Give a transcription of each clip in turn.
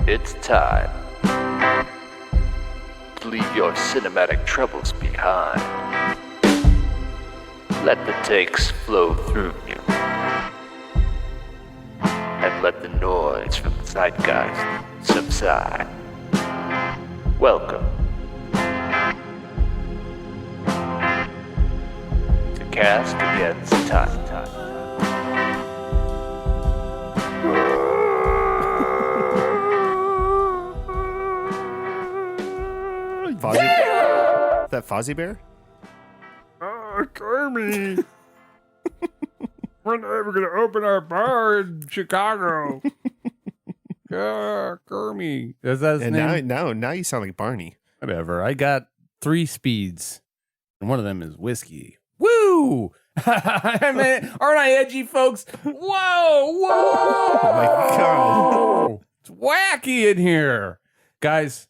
It's time to leave your cinematic troubles behind. Let the takes flow through you. And let the noise from the zeitgeist subside. Welcome to Cast Against Time. Fozzie? Is that Fozzie Bear? Kermie. We're never going to open our bar in Chicago. Kermie. Is that his And name? now you sound like Barney. Whatever. I got 3 speeds, and one of them is whiskey. Woo! I mean, aren't I edgy, folks? Whoa! Oh my God. It's wacky in here. Guys,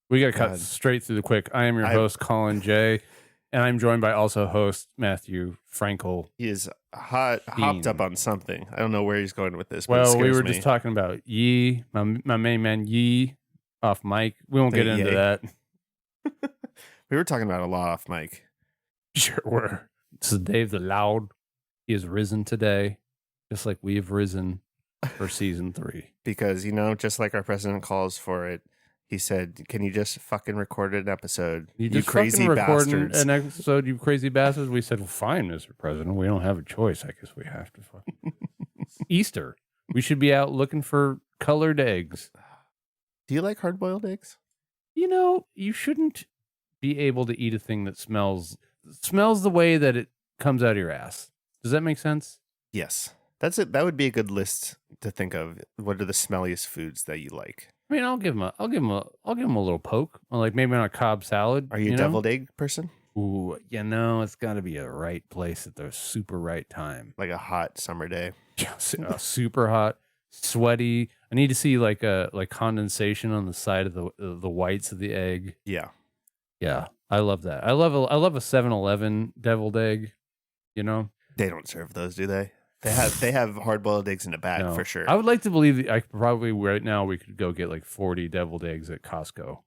we got to cut God. straight through the quick. I am your host, Colin J., and I'm joined by also host Matthew Frankel. He is hopped up on something. I don't know where he's going with this. But Well, it we scares were me. just talking about Yee, my main man Yee, off mic. We won't get into Yay. that. We were talking about a lot off mic. Sure were. It's the day of the loud. He has risen today, just like we have risen for season 3. Because, just like our president calls for it, he said, can you just fucking record an episode? You just crazy fucking recording bastards. an episode, you crazy bastards. We said, well, fine, Mr. President. We don't have a choice. I guess we have to. It's Easter. We should be out looking for colored eggs. Do you like hard-boiled eggs? You shouldn't be able to eat a thing that smells the way that it comes out of your ass. Does that make sense? Yes. That's it. That would be a good list to think of. What are the smelliest foods that you like? I mean, I'll give him a little poke, like maybe on a Cobb salad. Are you a deviled egg person? Ooh, it's got to be a right place at the super right time. Like a hot summer day. Super hot, sweaty. I need to see like condensation on the side of the whites of the egg. Yeah. Yeah, I love that. I love a 7-Eleven deviled egg. They don't serve those, do they? They have hard-boiled eggs in a bag. No. For sure. I would like to believe I probably right now we could go get like 40 deviled eggs at Costco.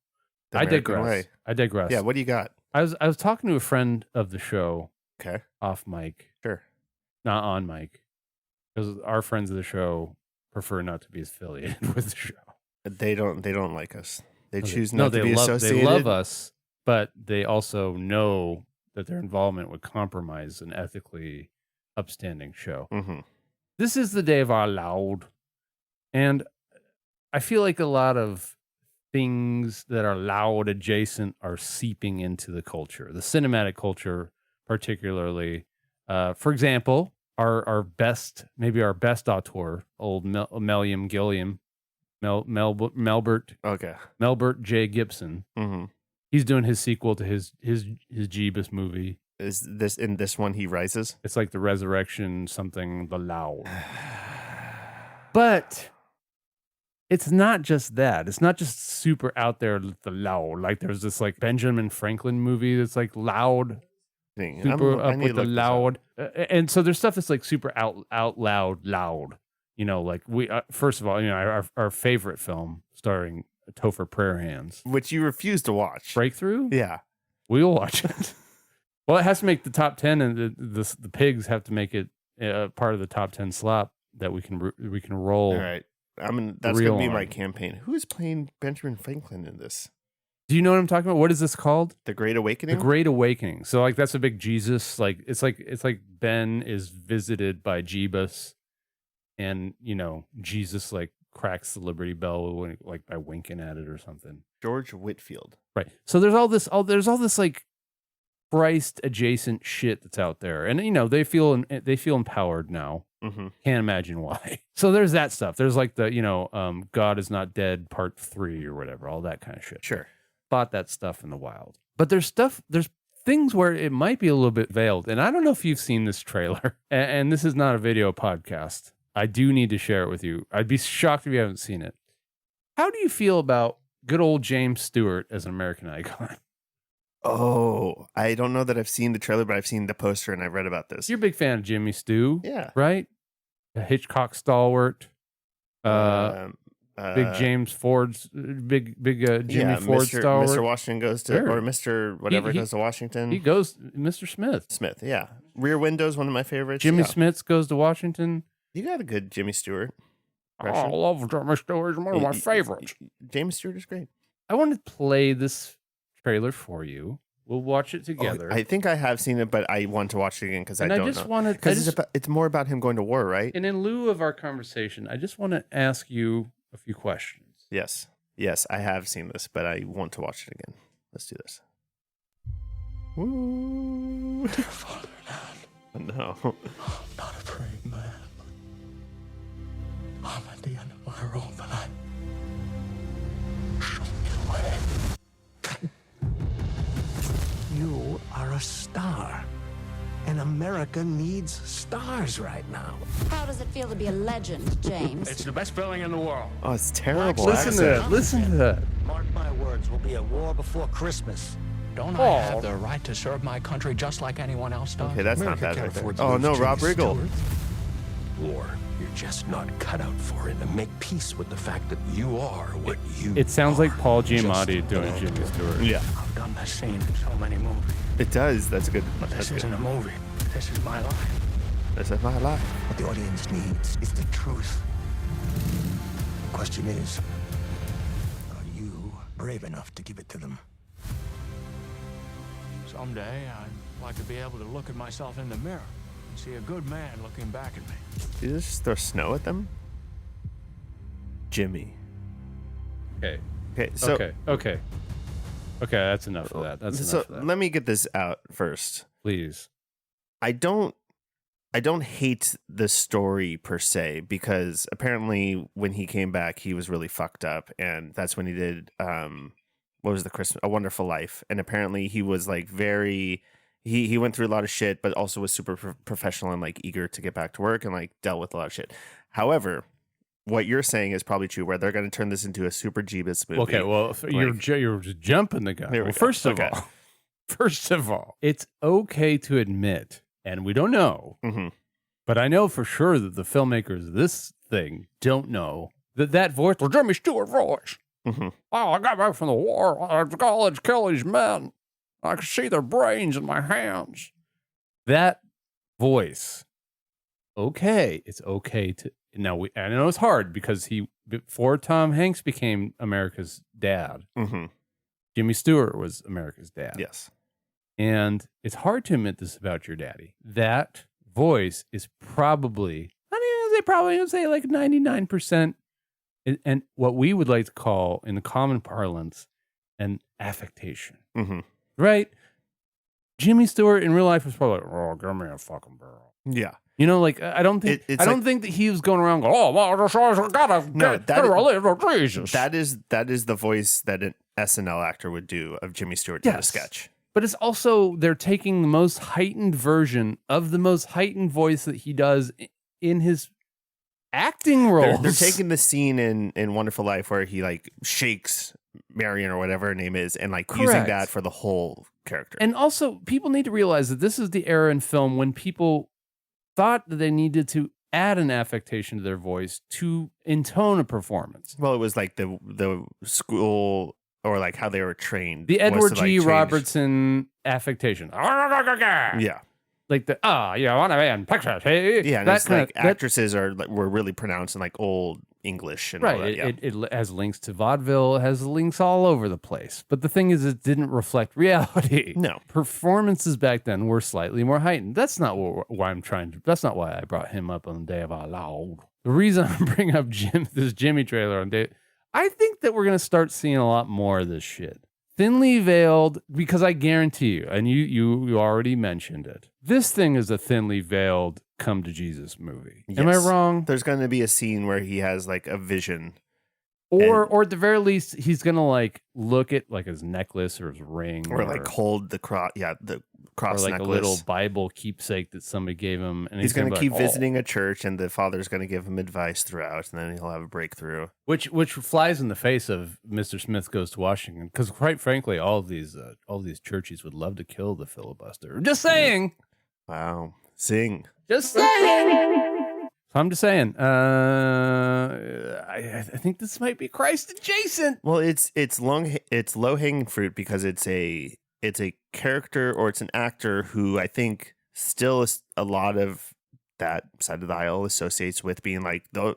The I American digress. way. I digress. Yeah, what do you got? I was talking to a friend of the show Okay. off mic, Sure. not on mic, because our friends of the show prefer not to be affiliated with the show. They don't like us. They choose No, not to be associated. They love us, but they also know that their involvement would compromise an ethically upstanding show. Mm-hmm. This is the day of our loud, and I feel like a lot of things that are loud adjacent are seeping into the culture, the cinematic culture, particularly. For example, our best auteur, old Melbert Okay. Melbert J. Gibson. Mm-hmm. He's doing his sequel to his Jeebus movie. Is this in this one he rises? It's like the resurrection, something the loud. But it's not just that. It's not just super out there, the loud. Like there's this like Benjamin Franklin movie that's like loud, super up with the loud. And so there's stuff that's like super out loud. Like we, first of all, our favorite film starring Topher Prayer Hands. Which you refuse to watch. Breakthrough? Yeah. We'll watch it. Well, it has to make the top 10, and the pigs have to make it part of the top 10 slop that we can roll. All right. That's going to be my campaign. Who is playing Benjamin Franklin in this? Do you know what I'm talking about? What is this called? The Great Awakening? The Great Awakening. So like that's a big Jesus. Like it's like Ben is visited by Jeebus, and Jesus like cracks the Liberty Bell like by winking at it or something. George Whitfield. Right. So there's all this like Christ adjacent shit that's out there, and they feel empowered now. Mm-hmm. Can't imagine why. So there's that stuff. There's like the God is not dead part 3 or whatever, all that kind of shit. Sure. Bought that stuff in the wild. But there's things where it might be a little bit veiled, and I don't know if you've seen this trailer. And this is not a video podcast. I do need to share it with you. I'd be shocked if you haven't seen it. How do you feel about good old James Stewart as an American icon? Oh, I don't know that I've seen the trailer, but I've seen the poster and I've read about this. You're a big fan of Jimmy Stew, Yeah. right? A Hitchcock stalwart. Big James Ford's big Jimmy Ford star. Mr. Washington goes to, or Mr. whatever goes to Washington. He goes, Mr. Smith. Smith, yeah. Rear Windows, one of my favorites. Jimmy Smith goes to Washington. You got a good Jimmy Stewart. Oh, I love Jimmy Stewart. He's one of my favorites. James Stewart is great. I want to play this trailer for you. We'll watch it together. I think I have seen it, but I want to watch it again because I don't know. Because it's more about him going to war, right? And in lieu of our conversation, I just want to ask you a few questions. Yes. Yes, I have seen this, but I want to watch it again. Let's do this. Woo. Dear Fatherland. No. I'm not a praying man. I'm at the end of my rope, and show me the way. You are a star, and America needs stars right now. How does it feel to be a legend, James? It's the best feeling in the world. Oh, it's terrible. Listen to that. Listen to that. Mark my words, we'll be at war before Christmas. Don't I have the right to serve my country just like anyone else does? Okay, that's America not bad can't right there. afford to Oh, lose no, Jimmy Rob Riggle. Stewart. War, you're just not cut out for it, and make peace with the fact that you are what you It sounds like Paul Giamatti Just doing an Jimmy actor. Stewart. Yeah, I've done this scene in so many movies. it does. That's good. But That's this good. isn't a movie. This is my life. This is my life. What the audience needs is the truth. The question is, are you brave enough to give it to them? Someday, I'd like to be able to look at myself in the mirror and see a good man looking back at me. Did you just throw snow at them? Jimmy. Okay. Okay, so Okay. That's enough of that. That's enough of that. let me get this out first. Please. I don't hate the story per se, because apparently when he came back he was really fucked up, and that's when he did what was the Christmas A Wonderful Life, and apparently he was like very he went through a lot of shit, but also was super professional and like eager to get back to work and like dealt with a lot of shit. However, what you're saying is probably true, where they're going to turn this into a super Jeebus movie. Okay, well, you're jumping the gun. There we Well, go. First of all, it's okay to admit, and we don't know, Mm-hmm. but I know for sure that the filmmakers of this thing don't know that voice was Jimmy Stewart voice. Mm-hmm. Oh, I got back from the war. I was college kill these men. I could see their brains in my hands. That voice. Okay, it's okay to now. I know it's hard because before Tom Hanks became America's dad, Mm-hmm. Jimmy Stewart was America's dad. Yes. And it's hard to admit this about your daddy. That voice is probably, I would say like 99%, and what we would like to call in the common parlance, an affectation. Mm-hmm. Right? Jimmy Stewart in real life was probably like, oh, give me a fucking barrel. Yeah. You know, like I don't think that he was going around going, oh, well, I gotta Jesus. That is the voice that an SNL actor would do of Jimmy Stewart in a sketch. But it's also, they're taking the most heightened version of the most heightened voice that he does in his acting roles. They're taking the scene in Wonderful Life where he like shakes Marion or whatever her name is, and like using that for the whole character. And also, people need to realize that this is the era in film when people thought that they needed to add an affectation to their voice to intone a performance. Well, it was like the school, or like how they were trained. The Edward to, like, G. change. Robertson affectation. Yeah. Like the, you want to be in pictures, hey? Yeah, and it's like actresses were really pronounced in like old English and all that. Right. Yeah. It has links to vaudeville, it has links all over the place. But the thing is, it didn't reflect reality. No. Performances back then were slightly more heightened. That's not why I'm trying to, that's not why I brought him up on the Day of Our Lord. The reason I'm bringing up this Jimmy trailer on Day, I think that we're going to start seeing a lot more of this shit. Thinly veiled, because I guarantee you, and you already mentioned it, this thing is a thinly veiled come to Jesus movie. Am I Yes. wrong? There's going to be a scene where he has like a vision. Or at the very least, he's going to like look at like his necklace or his ring. Or like hold the cross. Yeah, the cross or like necklace. a little Bible keepsake that somebody gave him. And He's going to be keep like, "Oh." visiting a church, and the father's going to give him advice throughout, and then he'll have a breakthrough. Which flies in the face of Mr. Smith Goes to Washington, because quite frankly, all these churches would love to kill the filibuster. Just saying. Wow. Sing. Just saying. So I'm just saying. I think this might be Christ adjacent. Well, it's low hanging fruit because it's a character or it's an actor who I think still is a lot of that side of the aisle associates with being like the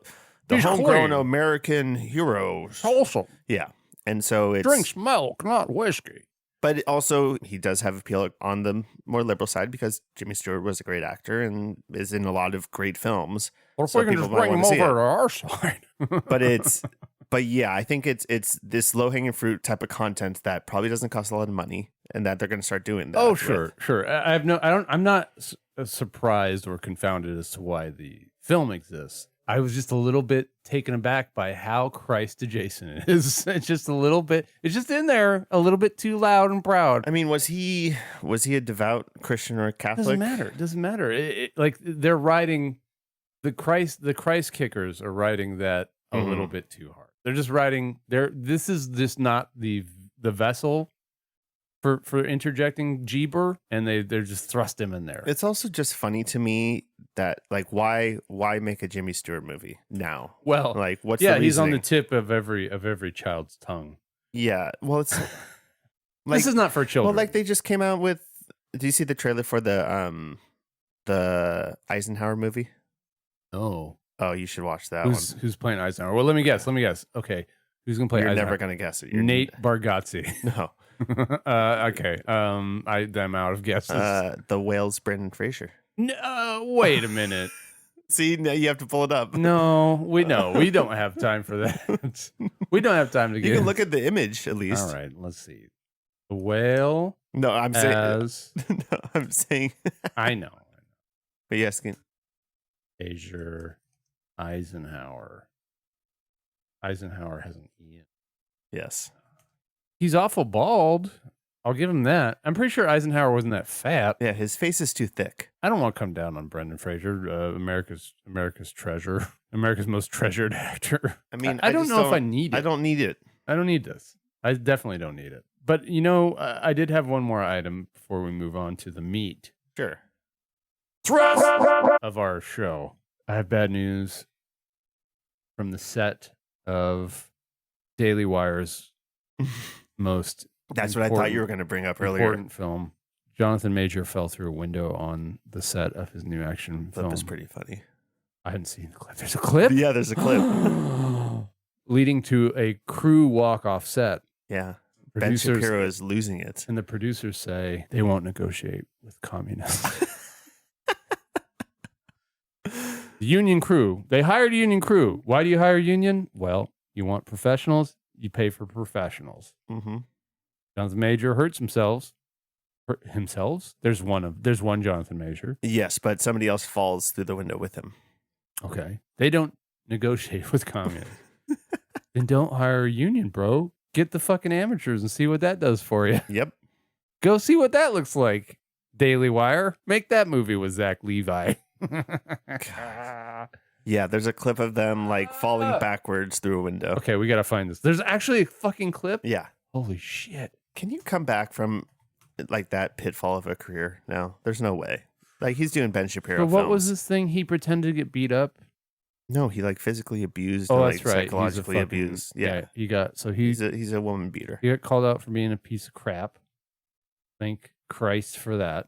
homegrown American heroes. Wholesome. Yeah. And so it's Drinks milk, not whiskey. But also, he does have appeal on the more liberal side because Jimmy Stewart was a great actor and is in a lot of great films. Or if we can just bring him over to our side. But yeah, I think it's this low hanging fruit type of content that probably doesn't cost a lot of money, and that they're going to start doing that. Oh, sure. I'm not surprised or confounded as to why the film exists. I was just a little bit taken aback by how Christ adjacent it is. It's just a little bit. It's just in there a little bit too loud and proud. I mean, was he a devout Christian or a Catholic? Doesn't matter. Like they're riding the Christ kickers are riding that a little bit too hard. They're just riding. This is just not the vessel for interjecting Jeeber, and they're just thrust him in there. It's also just funny to me that like why make a Jimmy Stewart movie now? Well, like what's the reasoning? He's on the tip of every child's tongue. Yeah, well, it's like, this is not for children. Well, like they just came out with. Do you see the trailer for the Eisenhower movie? Oh, you should watch that. Who's playing Eisenhower? Well, let me guess. Okay, who's gonna play? You're Eisenhower? never gonna guess it. Nate Bargatze. No. Okay. I'm out of guesses. The Whale's Brendan Fraser. No, wait a minute. See, now you have to pull it up. No, we don't have time for that. We don't have time to get. You can look at the image at least. All right, let's see. The Whale. No, I'm saying. No, I'm saying. I know. But yes, Fraser, Eisenhower. Eisenhower has an E. Yes. He's awful bald. I'll give him that. I'm pretty sure Eisenhower wasn't that fat. Yeah, his face is too thick. I don't want to come down on Brendan Fraser, America's treasure, America's most treasured actor. I mean, I don't know if I need it. I don't need it. I don't need this. I definitely don't need it. But I did have one more item before we move on to the meat. Sure. Thrust of our show. I have bad news from the set of Daily Wire's most. That's what I thought you were going to bring up earlier. Important film. Jonathan Major fell through a window on the set of his new action film. That was pretty funny. I hadn't seen the clip. There's a clip? Yeah, there's a clip. Leading to a crew walk off set. Yeah. Ben Shapiro is losing it. And the producers say they won't negotiate with communists. The union crew. They hired a union crew. Why do you hire a union? Well, you want professionals, you pay for professionals. Mm-hmm. Jonathan Major hurts himself. There's one Jonathan Major. Yes, but somebody else falls through the window with him. Okay. They don't negotiate with communists. Then don't hire a union, bro. Get the fucking amateurs and see what that does for you. Yep. Go see what that looks like. Daily Wire. Make that movie with Zach Levi. Yeah, there's a clip of them like falling backwards through a window. Okay, we gotta find this. There's actually a fucking clip? Yeah. Holy shit. Can you come back from like that pitfall of a career now? There's no way. Like he's doing Ben Shapiro But what films. was this thing? He pretended to get beat up? No, he like physically abused. Oh, or, that's like, right. Psychologically abused. Yeah. He's a woman beater. He got called out for being a piece of crap. Thank Christ for that.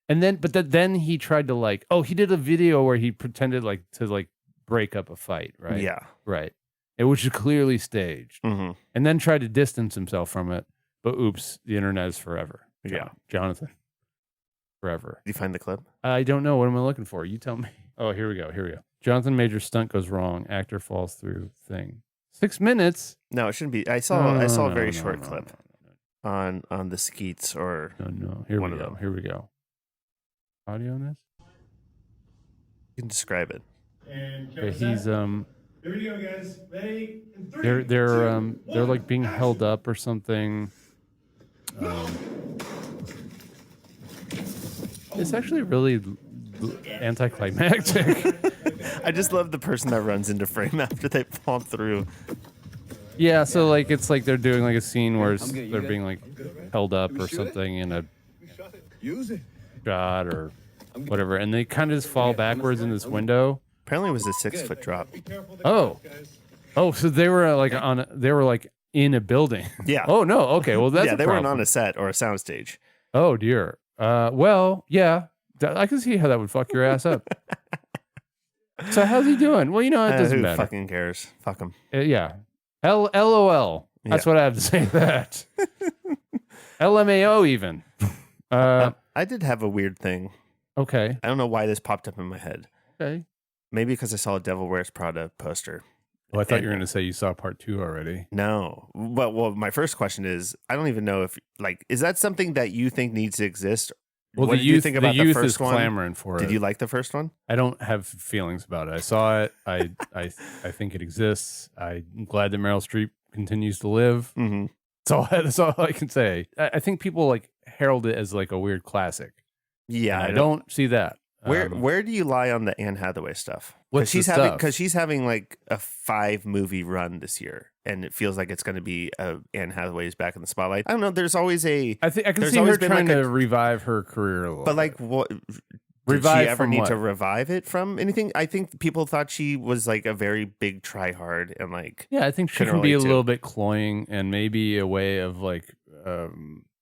And then, then he tried to he did a video where he pretended to break up a fight, right? Yeah. Right. Which is clearly staged. Mm-hmm. And then tried to distance himself from it. But oops, the internet is forever. Yeah. Jonathan. Forever. Did you find the clip? I don't know. What am I looking for? You tell me. Oh, here we go. Jonathan Major's stunt goes wrong. Actor falls through thing. 6 minutes? No, it shouldn't be. I saw a very short clip on the skeets or Here we go. Audio on this? You can describe it. Okay, he's Here we go, guys. Ready? In 3, they're 2, they're 1, like being action. held up or something. It's actually really anticlimactic. I just love the person that runs into frame after they fall through. Yeah, so it's like they're doing a scene where they're being held up or something in a shot or whatever, and they kind of just fall backwards in this window. Apparently, it was a 6-foot drop. Oh, Oh, so they were they were like in a building. Yeah. Oh no. Okay. Well, that's yeah. a They weren't problem. on a set or a soundstage. Oh dear. Well, yeah. I can see how that would fuck your ass up. So how's he doing? Well, it doesn't who matter. fucking cares? Fuck him. Yeah. LOL. That's what I have to say to that. LMAO even. I did have a weird thing. Okay. I don't know why this popped up in my head. Okay. Maybe because I saw a Devil Wears Prada poster. Oh, I thought you were going to say you saw part 2 already. No. Well, my first question is, I don't even know if, is that something that you think needs to exist? Well, what did you think about the first is one? clamoring for it. Did you like the first one? I don't have feelings about it. I saw it. I think it exists. I'm glad that Meryl Streep continues to live. Mm-hmm. That's all I can say. I think people herald it as a weird classic. Yeah, I don't see that. Where do you lie on the Anne Hathaway stuff? What's she's the having stuff? Because she's having a 5-movie run this year, and it feels like it's going to be Anne Hathaway's back in the spotlight. I don't know. There's always I think I can there's see her always been trying to revive her career a little. But bit. what? Revive did she ever from need what? to revive it from anything? I think people thought she was a very big tryhard and yeah, I think she couldn't can be a relate to. little bit cloying and maybe a way of I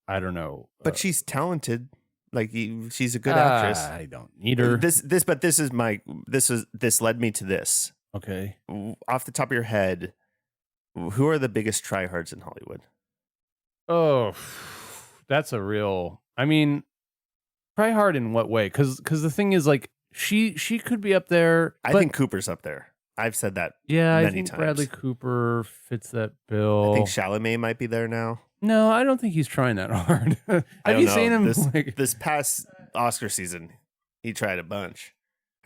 don't know. But she's talented. She's a good actress. I don't need her. This led me to this. Okay. Off the top of your head, who are the biggest tryhards in Hollywood? Oh, that's a real. I mean, try hard in what way? Because the thing is, she could be up there. I think Cooper's up there. I've said that. Yeah, many I think times. Bradley Cooper fits that bill. I think Chalamet might be there now. No, I don't think he's trying that hard. I Have don't you know. seen him? This past Oscar season? He tried a bunch.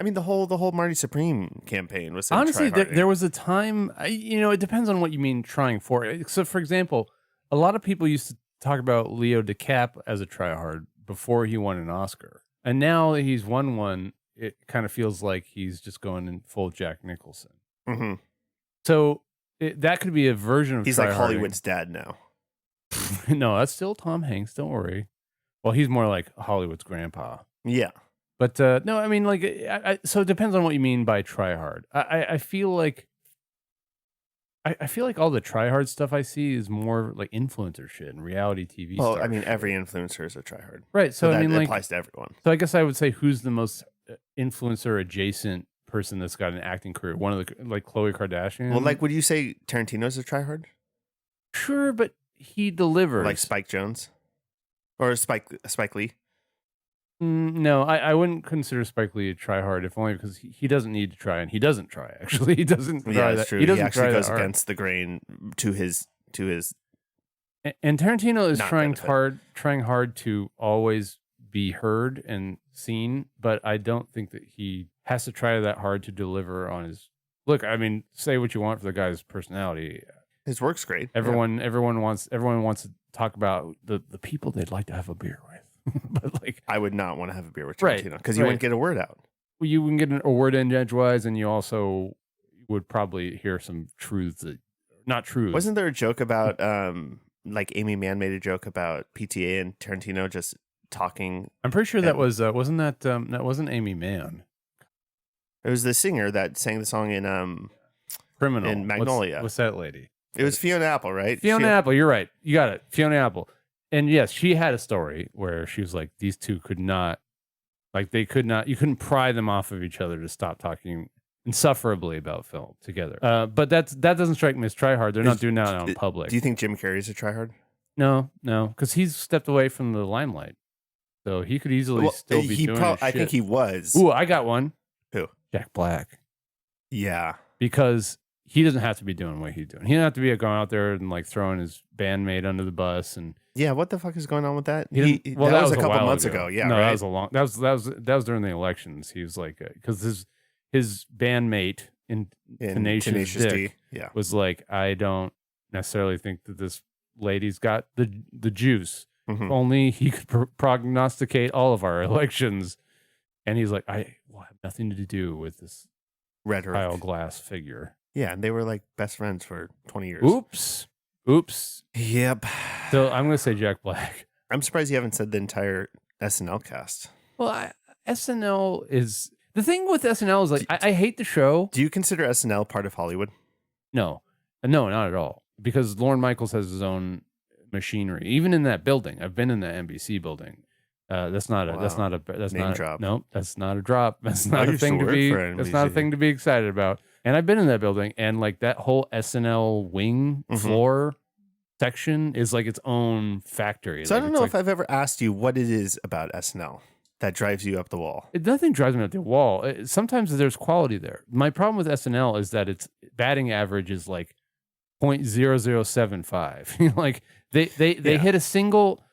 I mean, the whole Marty Supreme campaign was honestly. There was a time. It depends on what you mean trying for. So, for example, a lot of people used to talk about Leo DiCap as a tryhard before he won an Oscar, and now that he's won one, it kind of feels like he's just going in full Jack Nicholson. Mm-hmm. So that could be a version of. He's like Hollywood's dad now. No, that's still Tom Hanks. Don't worry. Well, he's more like Hollywood's grandpa. Yeah. But no, I mean, so it depends on what you mean by try hard. I feel like all the try hard stuff I see is more like influencer shit and reality TV. Well, I mean, every influencer is a tryhard, right? So I mean, that applies to everyone. So I guess I would say who's the most influencer adjacent person that's got an acting career? One of the Khloe Kardashian. Well, would you say Tarantino's a tryhard? Sure, but he delivers. Like Spike Jonze or Spike Lee. No, I wouldn't consider Spike Lee a try hard, if only because he doesn't need to try, and he doesn't try. Actually, he doesn't. Yeah, that's true. He doesn't actually try goes that hard. against the grain to his. And Tarantino is Not trying hard to always be heard and seen, but I don't think that he has to try that hard to deliver on his. Look, I mean, say what you want for the guy's personality. His work's great. Everyone wants to talk about the people they'd like to have a beer with. But I would not want to have a beer with Right, Tarantino because you wouldn't get a word out. Well, you wouldn't get a word in edgewise, and you also would probably hear some truths that not true. Wasn't there a joke about Amy Mann made a joke about PTA and Tarantino just talking? I'm pretty sure that was wasn't Amy Mann. It was the singer that sang the song in Criminal in Magnolia. What's that lady? It was Fiona Apple, right? Fiona Apple. You're right. You got it. Fiona Apple. And yes, she had a story where she was like, these two could not, you couldn't pry them off of each other to stop talking insufferably about film together. But that doesn't strike me as tryhard. They're not doing that out in public. Do you think Jim Carrey's a tryhard? No, because he's stepped away from the limelight. So he could easily still be doing his I shit. think he was. Ooh, I got one. Who? Jack Black. Yeah. Because he doesn't have to be doing what he's doing. He doesn't have to be going out there and throwing his bandmate under the bus and. Yeah, what the fuck is going on with that? That was a couple months ago. Yeah, no, right? that was during the elections. He was like, because his bandmate in Tenacious D, was like, I don't necessarily think that this lady's got the juice. Mm-hmm. If only he could prognosticate all of our elections, and he's like, I will have nothing to do with this rhetoric. Kyle Glass figure. Yeah, and they were best friends for 20 years. Oops. Yep. So I'm going to say Jack Black. I'm surprised you haven't said the entire SNL cast. Well, SNL is... The thing with SNL is I hate the show. Do you consider SNL part of Hollywood? No, not at all. Because Lorne Michaels has his own machinery, even in that building. I've been in the NBC building. That's not a Name drop. No, that's not a drop. That's I not a used to thing to work be. for That's not a NBC. thing to be excited about. And I've been in that building, and like that whole SNL wing floor section is like its own factory. So like, I don't know if I've ever asked you what it is about SNL that drives you up the wall. Nothing drives me up the wall. Sometimes there's quality there. My problem with SNL is that its batting average is like 0.0075. Like they hit a single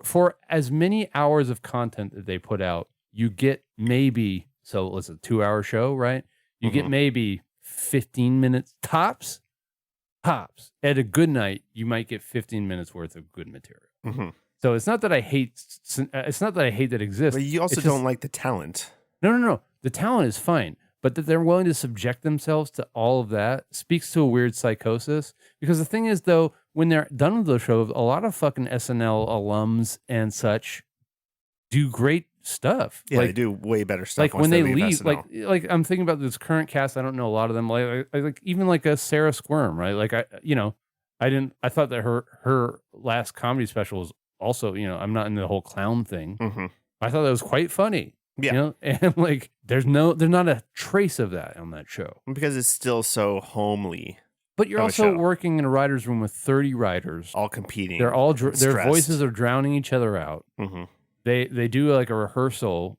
for as many hours of content that they put out, you get maybe, so it's a 2-hour show, right? You get maybe 15 minutes tops. At a good night, you might get 15 minutes worth of good material. So it's not that I hate that it exists. But you also don't like the talent. No. The talent is fine, but that they're willing to subject themselves to all of that speaks to a weird psychosis. Because the thing is, though, when they're done with those shows, a lot of fucking SNL alums and such do great stuff. Yeah, they do way better stuff. Like once when they leave leave, SNL. like I'm thinking about this current cast. I don't know a lot of them. Like even like a Sarah Squirm, right? Like I thought that her last comedy special was also, I'm not into the whole clown thing. I thought that was quite funny. Yeah. And like there's not a trace of that on that show. Because it's still so homely. But you're also working in a writer's room with 30 writers. All competing. They're all their stressed. voices are drowning each other out. They do like a rehearsal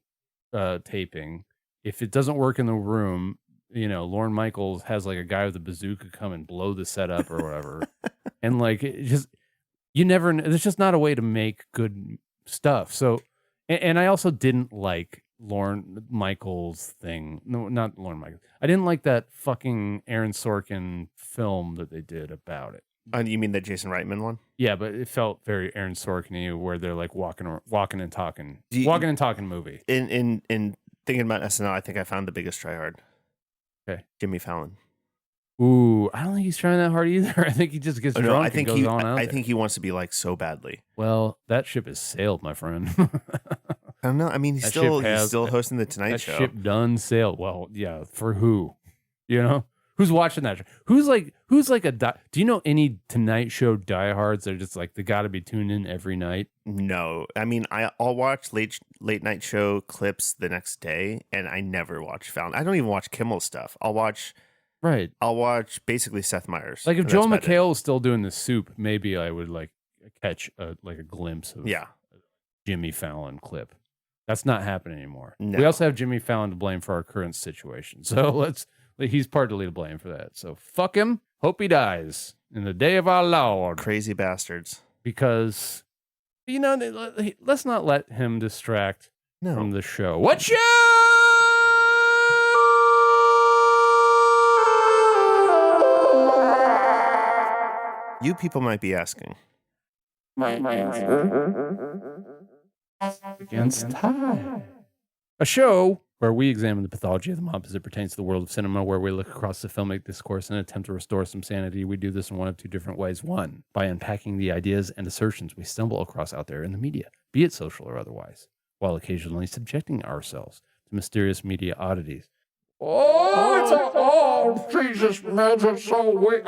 taping. If it doesn't work in the room, Lorne Michaels has like a guy with a bazooka come and blow the set up or whatever. And like it just, there's just not a way to make good stuff. So, and I also didn't like Lorne Michaels thing. No, not Lorne Michaels. I didn't like that fucking Aaron Sorkin film that they did about it. You mean the Jason Reitman one? Yeah, but it felt very Aaron Sorkin-y, where they're like walking and talking movie. In thinking about SNL, I think I found the biggest tryhard. Okay, Jimmy Fallon. Ooh, I don't think he's trying that hard either. I think he just gets drunk and goes on out I there. think he wants to be like so badly. Well, that ship has sailed, my friend. I don't know. I mean, he's still hosting the Tonight Show. That ship done sailed. Well, yeah, for who? Who's watching that show? Who's like do you know any Tonight Show diehards that are just like they got to be tuned in every night? No, I mean I'll watch late night show clips the next day, and I never watch Fallon. I don't even watch Kimmel stuff. I'll watch basically Seth Meyers. Like if Joel McHale was still doing the Soup, maybe I would like catch a glimpse of a Jimmy Fallon clip. That's not happening anymore. No. We also have Jimmy Fallon to blame for our current situation. So he's partly to blame for that. So fuck him. Hope he dies in the day of our Lord. Crazy bastards. Because, let's not let him distract from the show. What show? You people might be asking. Against time. A show where we examine the pathology of the mob as it pertains to the world of cinema, where we look across the filmic discourse and attempt to restore some sanity. We do this in one of two different ways. One, by unpacking the ideas and assertions we stumble across out there in the media, be it social or otherwise, while occasionally subjecting ourselves to mysterious media oddities. Jesus, man, it's so weak.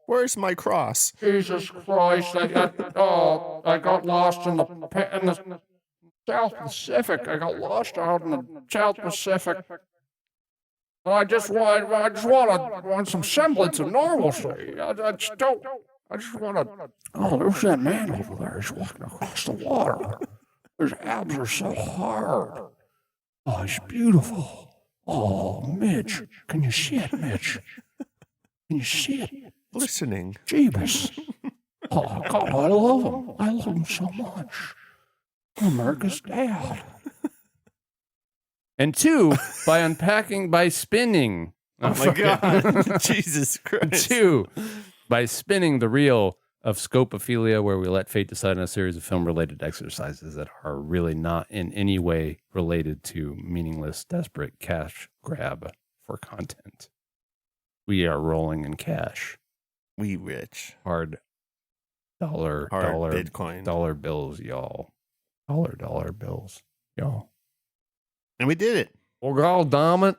Where's my cross? Jesus Christ, I got lost in the South Pacific. I got lost out in the South Pacific. I just want some semblance of normalcy. I just want to. Oh, there's that man over there. He's walking across the water. His abs are so hard. Oh, he's beautiful. Oh, Mitch, can you see it, Mitch? Can you see it? Listening. Jeebus. Oh, God, I love him. I love him so much. America's dad. And two, by spinning. Oh my God. Jesus Christ. Two, by spinning the reel of Scopophilia, where we let fate decide on a series of film-related exercises that are really not in any way related to meaningless, desperate cash grab for content. We are rolling in cash. We rich. Hard Bitcoin. Dollar bills, y'all. Dollar bills, y'all. And we did it. Oh, God damn it.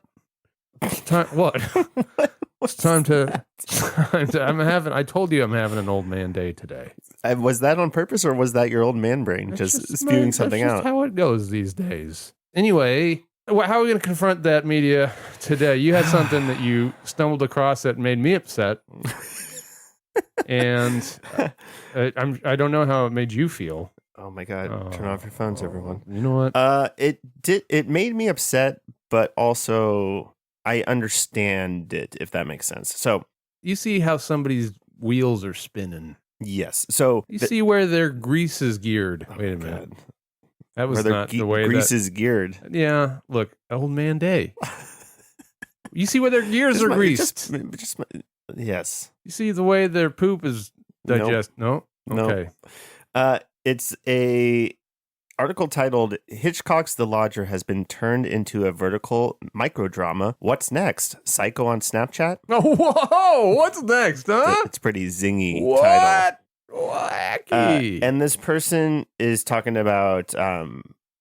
What? It's time to. I told you I'm having an old man day today. Was that on purpose, or was that your old man brain just spewing something that's out? That's how it goes these days. Anyway, how are we going to confront that media today? You had something that you stumbled across that made me upset, and I don't know how it made you feel. Oh my God! Turn off your phones, everyone. You know what? It made me upset, but also I understand it, if that makes sense. So you see how somebody's wheels are spinning. Yes. So you see where their grease is geared. Wait a minute. God. That was not the way grease is geared. Yeah. Look, old man day. You see where their gears are greased. Yes. You see the way their poop is digested. Nope. No. Okay. It's a article titled "Hitchcock's The Lodger has been turned into a vertical microdrama. What's next? Psycho on Snapchat?" Oh, whoa! What's next, huh? It's pretty zingy what? title. Wacky. And this person is talking about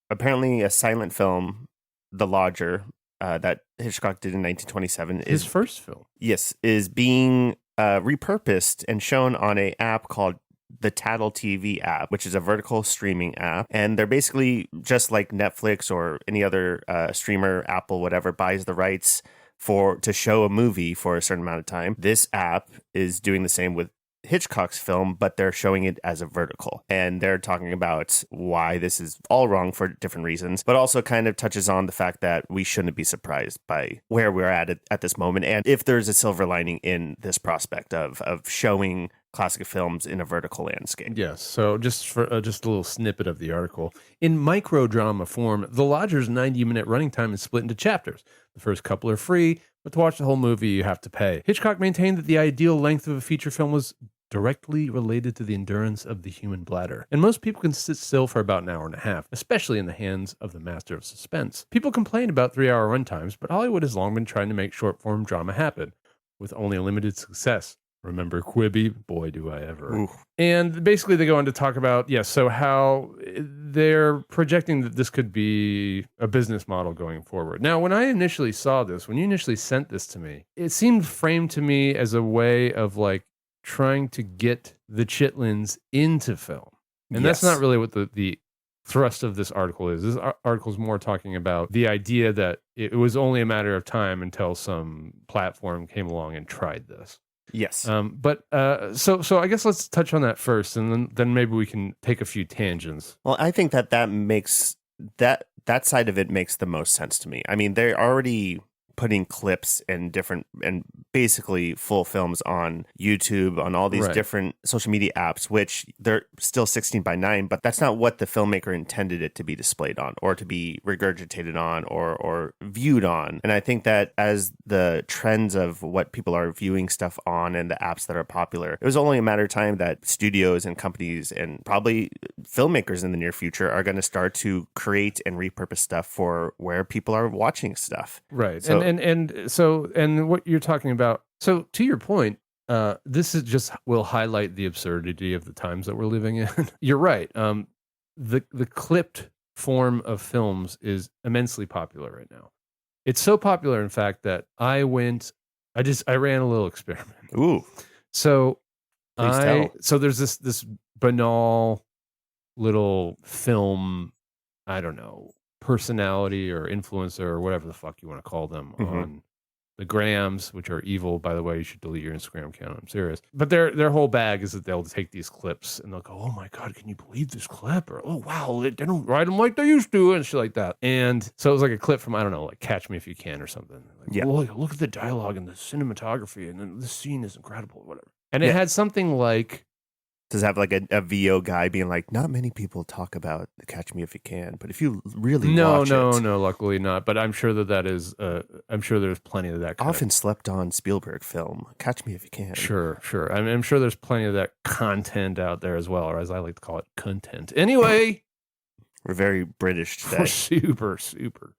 apparently a silent film, The Lodger, that Hitchcock did in 1927. His first film. Yes, is being repurposed and shown on an app called the Tattle TV app, which is a vertical streaming app. And they're basically just like Netflix or any other streamer, Apple, whatever, buys the rights to show a movie for a certain amount of time. This app is doing the same with Hitchcock's film, but they're showing it as a vertical. And they're talking about why this is all wrong for different reasons, but also kind of touches on the fact that we shouldn't be surprised by where we're at this moment. And if there's a silver lining in this prospect of showing classic films in a vertical landscape. Yes. So just for just a little snippet of the article. In microdrama form, The Lodger's 90-minute running time is split into chapters. The first couple are free, but to watch the whole movie, you have to pay. Hitchcock maintained that the ideal length of a feature film was directly related to the endurance of the human bladder. And most people can sit still for about an hour and a half, especially in the hands of the master of suspense. People complain about 3-hour runtimes, but Hollywood has long been trying to make short-form drama happen, with only limited success. Remember Quibi? Boy, do I ever. Ooh. And basically they go on to talk about, so how they're projecting that this could be a business model going forward. Now, when I initially saw this, when you initially sent this to me, it seemed framed to me as a way of like trying to get the Chitlins into film. And that's not really what the thrust of this article is. This article is more talking about the idea that it was only a matter of time until some platform came along and tried this. Yes. So I guess let's touch on that first, and then maybe we can take a few tangents. Well, I think that makes that side of it makes the most sense to me. I mean, they're already putting clips and basically full films on YouTube, on all these different social media apps, which they're still 16:9, but that's not what the filmmaker intended it to be displayed on or to be regurgitated on or viewed on. And I think that as the trends of what people are viewing stuff on and the apps that are popular, it was only a matter of time that studios and companies and probably filmmakers in the near future are going to start to create and repurpose stuff for where people are watching stuff. Right. So, and what you're talking about. So to your point, this is just will highlight the absurdity of the times that we're living in. You're right. The clipped form of films is immensely popular right now. It's so popular, in fact, that I ran a little experiment. Ooh. So Please tell. So there's this banal little film, I don't know, personality or influencer or whatever the fuck you want to call them on the grams, which are evil, by the way. You should delete your Instagram account. I'm serious. But their whole bag is that they'll take these clips and they'll go, "Oh my God, can you believe this clip?" Or, "Oh wow, they don't write them like they used to," and shit like that. And so it was like a clip from, I don't know, like Catch Me If You Can or something. Like, "Well, look at the dialogue and the cinematography, and then this scene is incredible," whatever. And it had something like, does it have like a VO guy being like, "Not many people talk about Catch Me If You Can, but if you really watch it." No, luckily not. But I'm sure that is, I'm sure there's plenty of that often slept on Spielberg film, Catch Me If You Can. Sure. I'm sure there's plenty of that content out there as well, or as I like to call it, content. Anyway. We're very British today. We're super, super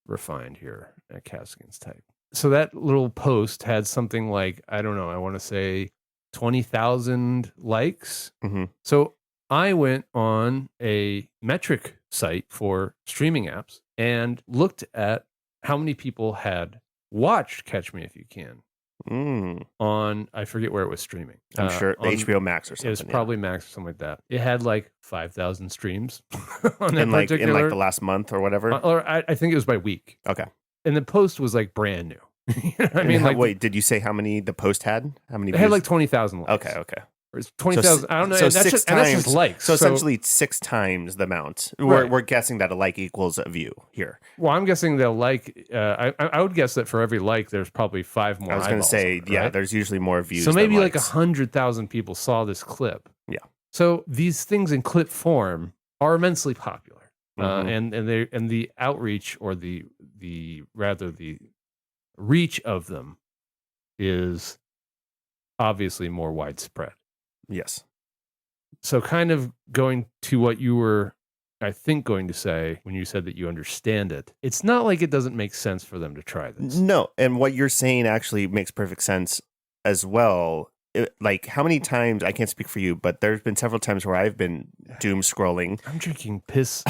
refined here at Caskins Type. So that little post had something like, I don't know, I want to say 20,000 likes. Mm-hmm. So I went on a metric site for streaming apps and looked at how many people had watched Catch Me If You Can. on, I forget where it was streaming. I'm sure the HBO Max or something. It was probably Max or something like that. It had like 5,000 streams on that in like the last month or whatever. Or I think it was by week. Okay. And the post was like brand new. You know what I mean, wait, did you say how many the post had? How many? It had like 20,000 likes. Okay. Or it's 20,000. I don't know. So and that's just likes. So essentially 6 times the amount. We're guessing that a like equals a view here. Well, I'm guessing they'll like. I would guess that for every like, there's probably 5 more. I was going to say, right? There's usually more views. So maybe than like likes. 100,000 people saw this clip. Yeah. So these things in clip form are immensely popular, and the outreach or the reach of them is obviously more widespread. Yes. So kind of going to what you were, I think, going to say when you said that you understand it, it's not like it doesn't make sense for them to try this. No, and what you're saying actually makes perfect sense as well. Like how many times, I can't speak for you, but there's been several times where I've been doom scrolling. I'm drinking piss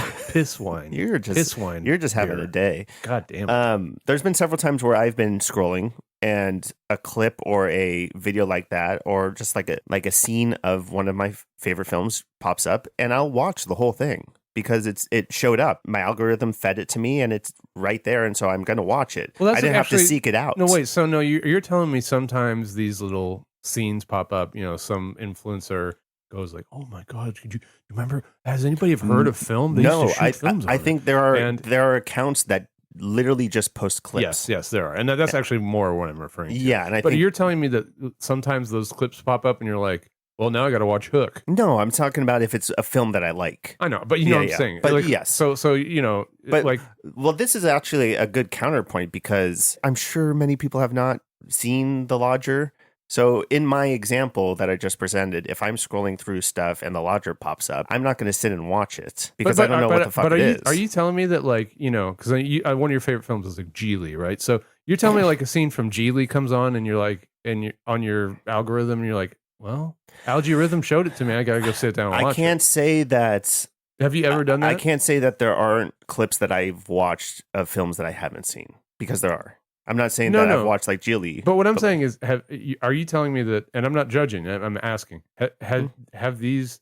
wine. You're just piss wine. You're just having a day. God damn it. There's been several times where I've been scrolling and a clip or a video like that, or just like a scene of one of my favorite films pops up, and I'll watch the whole thing because it showed up. My algorithm fed it to me, and it's right there, and so I'm going to watch it. Well, I didn't have to seek it out. No, wait. So no, you're telling me sometimes these little scenes pop up. You know, some influencer goes like, "Oh my God, did you remember? Has anybody ever heard of film?" They used to shoot films I on think it. there are accounts that literally just post clips. Yes, there are, and that's actually more what I'm referring to. Yeah, and but you're telling me that sometimes those clips pop up, and you're like, "Well, now I got to watch Hook." No, I'm talking about if it's a film that I like. I know, but you know what I'm saying. But like, yes, so you know, but like, well, this is actually a good counterpoint because I'm sure many people have not seen The Lodger. So in my example that I just presented, if I'm scrolling through stuff and The Lodger pops up, I'm not going to sit and watch it because I don't know what the fuck it is. Are you telling me that, like, you know, because one of your favorite films is like Geely, right? So you're telling me like a scene from Geely comes on and you're like, and you're on your algorithm and you're like, well, algorithm showed it to me. I got to go sit down and watch it. I can't say that. Have you ever done that? I can't say that there aren't clips that I've watched of films that I haven't seen because there are. I'm not saying that I've watched like Geely. But what I'm saying is, are you telling me that, and I'm not judging, I'm asking, have these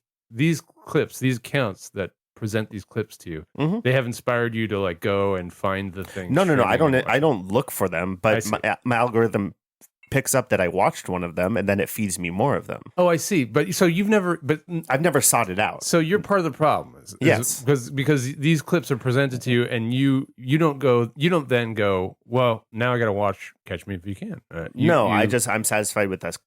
clips, these accounts that present these clips to you, they have inspired you to like go and find the thing? No. I don't look for them, but my algorithm picks up that I watched one of them, and then it feeds me more of them. Oh, I see. But so I've never sought it out. So you're part of the problem, yes, because these clips are presented to you, and you don't then go, well, now I got to watch Catch Me If You Can. I'm satisfied with that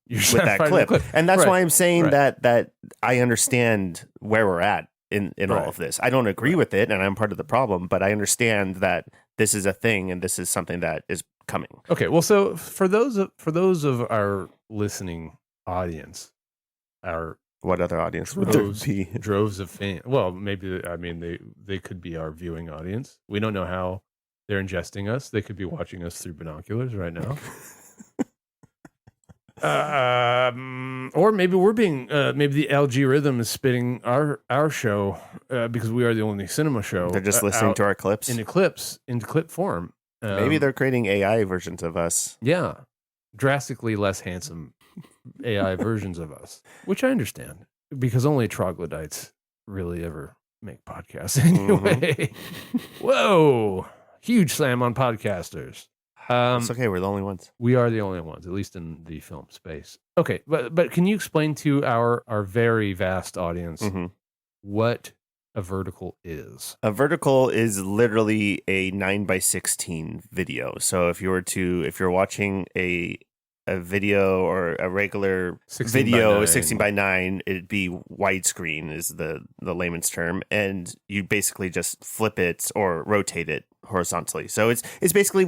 clip, and that's why I'm saying that I understand where we're at in all of this. I don't agree with it, and I'm part of the problem, but I understand that this is a thing, and this is something that is coming. Okay, well, so for those of our listening audience, what other audience would there be? Droves of fans. Well, maybe they could be our viewing audience. We don't know how they're ingesting us. They could be watching us through binoculars right now. Or maybe we're being maybe the algorithm is spitting our show because we are the only cinema show. They're just listening to our clips into clip form. Maybe they're creating AI versions of us. Yeah, drastically less handsome AI versions of us, which I understand because only troglodytes really ever make podcasts anyway. Whoa, huge slam on podcasters. It's okay. We're the only ones. We are the only ones, at least in the film space. Okay, but can you explain to our very vast audience what a vertical is? A vertical is literally a 9:16 video. So if you're watching a video or a regular 16:9, it'd be widescreen is the layman's term, and you basically just flip it or rotate it horizontally. So it's basically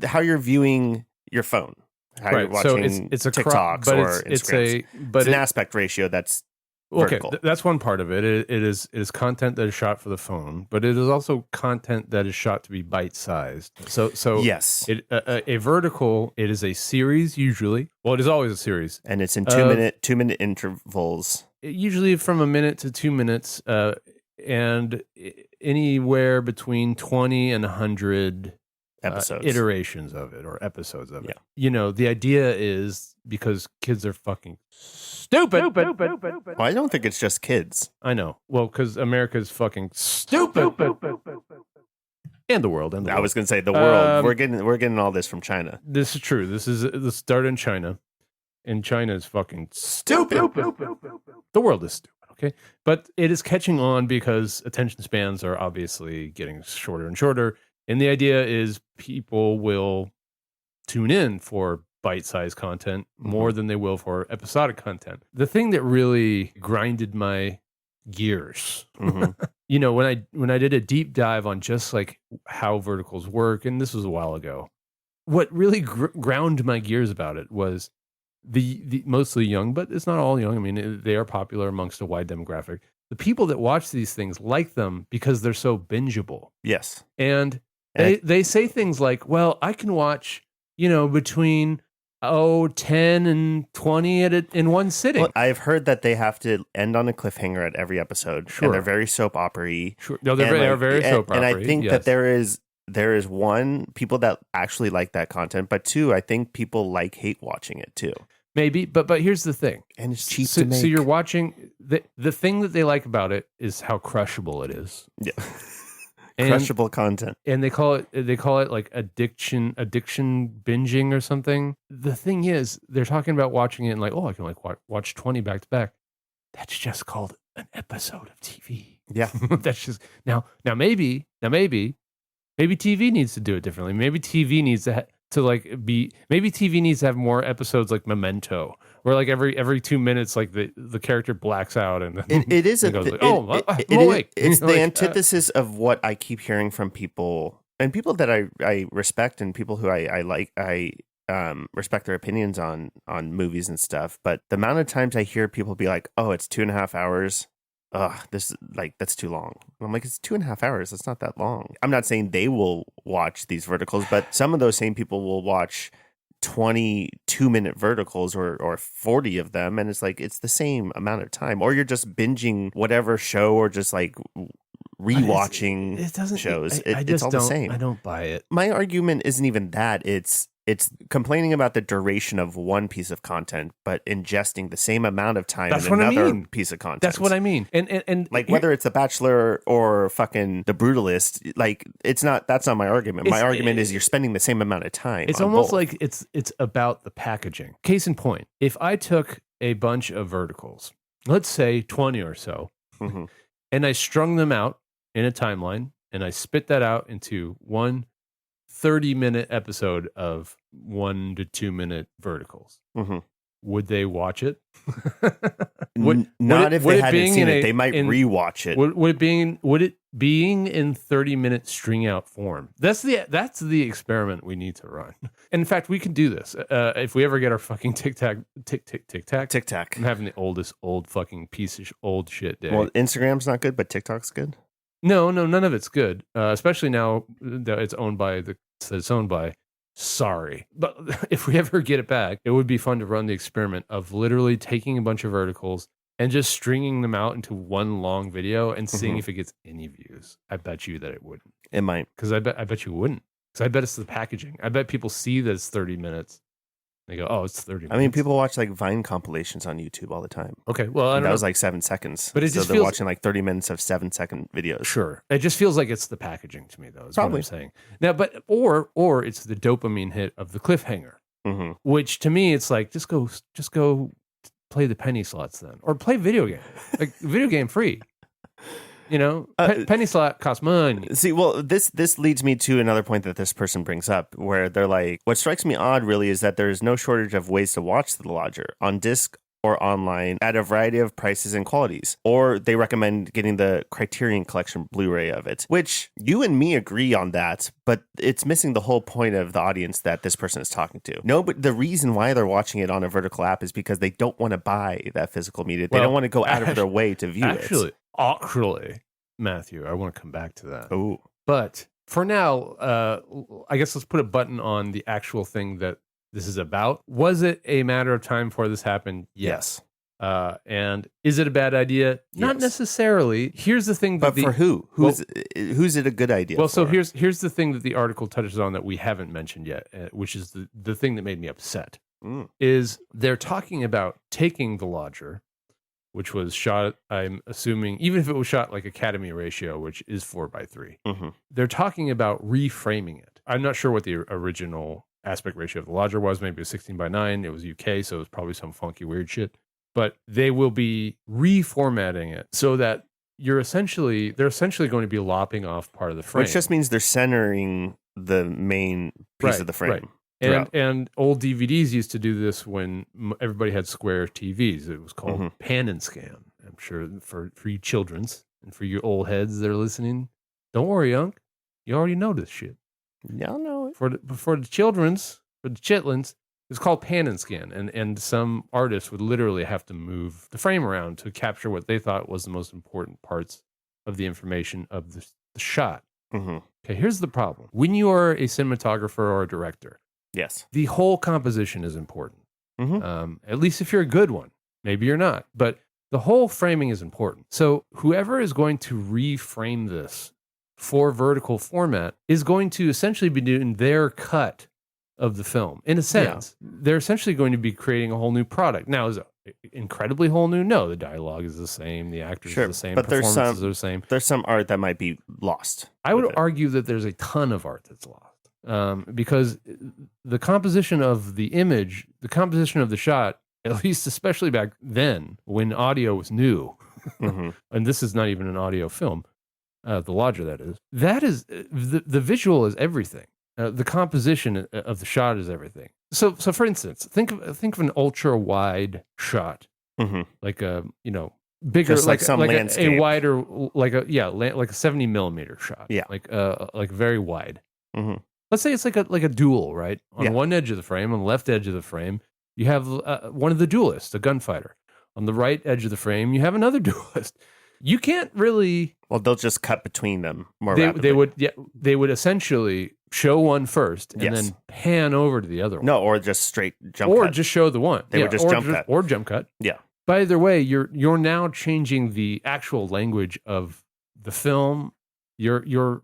how you're viewing your phone. How you're watching so it's a TikToks or Instagrams. It's an aspect ratio that's vertical. Okay, that's one part of it. It is content that is shot for the phone, but it is also content that is shot to be bite-sized. So yes, a vertical, it is a series usually. Well, it is always a series, and it's in 2 minute intervals. Usually from a minute to 2 minutes, and anywhere between 20 and 100 episodes, iterations of it or episodes of it. Yeah. The idea is because kids are fucking stupid. Well, I don't think it's just kids. I know. Well, because America's fucking stupid. And the world. I was going to say the world. We're getting all this from China. This is true. This started in China. And China is fucking stupid. The world is stupid. Okay. But it is catching on because attention spans are obviously getting shorter and shorter. And the idea is people will tune in for bite-sized content more than they will for episodic content. The thing that really grinded my gears, when I did a deep dive on just like how verticals work, and this was a while ago, what really ground my gears about it was the mostly young, but it's not all young. I mean, they are popular amongst a wide demographic. The people that watch these things like them because they're so bingeable. Yes. And they say things like, well, I can watch, between 10 and 20 in one sitting. Well, I've heard that they have to end on a cliffhanger at every episode. Sure. And they're very soap opera-y. Sure. No, they're very soap opera-y. And I think that there is one, people that actually like that content, but two, I think people hate watching it too. Maybe, but here's the thing. And it's cheap to make. So you're watching, the thing that they like about it is how crushable it is. Yeah. Crushable content. And they call it like addiction binging or something. The thing is, they're talking about watching it and like, oh, I can like watch 20 back to back. That's just called an episode of TV. Yeah. That's just now maybe TV needs to do it differently. Maybe TV needs to maybe TV needs to have more episodes like Memento, where like every 2 minutes, like the character blacks out and then it is I'm awake. It's the antithesis of what I keep hearing from people and people that I respect and people who I like. I respect their opinions on movies and stuff. But the amount of times I hear people be like, "Oh, it's 2.5 hours." That's too long. I'm like, it's 2.5 hours. That's not that long. I'm not saying they will watch these verticals, but some of those same people will watch 22-minute verticals or 40 of them. And it's like, it's the same amount of time. Or you're just binging whatever show or just like rewatching shows. It's all the same. I don't buy it. My argument isn't even that. It's complaining about the duration of one piece of content, but ingesting the same amount of time in another piece of content. That's what I mean. And like whether it's The Bachelor or fucking The Brutalist, like that's not my argument. My argument is you're spending the same amount of time. It's almost like it's about the packaging. Case in point, if I took a bunch of verticals, let's say 20 or so, and I strung them out in a timeline, and I spit that out into one 30-minute episode of 1 to 2 minute verticals. Would they watch it? Not if they hadn't seen it. They might rewatch it. Would it being in 30-minute string out form? That's the experiment we need to run. And in fact, we can do this if we ever get our fucking tic tac. I'm having the old fucking piece of old shit day. Well, Instagram's not good, but TikTok's good. No, none of it's good. Especially now that it's owned by. Sorry. But if we ever get it back, it would be fun to run the experiment of literally taking a bunch of verticals and just stringing them out into one long video and seeing if it gets any views. I bet you that it wouldn't. It might. Because I bet you wouldn't. Because I bet it's the packaging. I bet people see that it's 30 minutes. They go, oh, it's 30 minutes. I mean, people watch like Vine compilations on YouTube all the time. Okay, well, I don't know. That was like 7 seconds. But they're watching like 30 minutes of 7-second videos. Sure. It just feels like it's the packaging to me, though, is Probably. what I'm saying. Now, but or it's the dopamine hit of the cliffhanger, which to me, it's like, just go play the penny slots then. Or play video game. Like, video game free. Penny slot costs money. See, well, this leads me to another point that this person brings up, where they're like, what strikes me odd really is that there is no shortage of ways to watch The Lodger on disc or online at a variety of prices and qualities. Or they recommend getting the Criterion Collection Blu-ray of it, which you and me agree on that, but it's missing the whole point of the audience that this person is talking to. No, but the reason why they're watching it on a vertical app is because they don't want to buy that physical media. They don't want to go out of their way to view it. Actually, Matthew, I want to come back to that. Oh, but for now, I guess let's put a button on the actual thing that this is about. Was it a matter of time before this happened? Yes. And is it a bad idea? Not necessarily. Here's the thing. But for who? Who's it a good idea Well, for? so here's the thing that the article touches on that we haven't mentioned yet, which is the thing that made me upset, is they're talking about taking The Lodger, which was shot, I'm assuming, even if it was shot like Academy ratio, which is 4:3, they're talking about reframing it. I'm not sure what the original aspect ratio of The Lodger was. Maybe it was 16:9. It was UK, so it was probably some funky weird shit. But they will be reformatting it so that they're essentially going to be lopping off part of the frame. Which just means they're centering the main piece of the frame. Right. And old DVDs used to do this when everybody had square TVs. It was called pan and scan. I'm sure for you children's and for you old heads that are listening, don't worry, Unc. You already know this shit. Y'all know it. For the children's, for the chitlins, it's called pan and scan. And some artists would literally have to move the frame around to capture what they thought was the most important parts of the information of the shot. Okay, here's the problem. When you are a cinematographer or a director, yes, the whole composition is important. At least if you're a good one. Maybe you're not. But the whole framing is important. So whoever is going to reframe this for vertical format is going to essentially be doing their cut of the film. In a sense, they're essentially going to be creating a whole new product. Now, is it incredibly whole new? No, the dialogue is the same, the actors are the same, but performances are the same. There's some art that might be lost. I would argue that there's a ton of art that's lost because the composition of the image, the composition of the shot, at least especially back then when audio was new, and this is not even an audio film, The Lodger, that is the visual is everything. The composition of the shot is everything. So for instance, think of an ultra wide shot, like a bigger, just like some landscape, a wider, like a 70 millimeter shot, like very wide. Let's say it's like a duel, right? On one edge of the frame, on the left edge of the frame, you have one of the duelists, a gunfighter. On the right edge of the frame, you have another duelist. You can't really. Well, they'll just cut between them more rapidly. They would essentially show one first and then pan over to the other one. No, or just straight jump or cut. Just show the one. They would just jump cut. Or jump cut. Yeah. But either way, you're now changing the actual language of the film. You're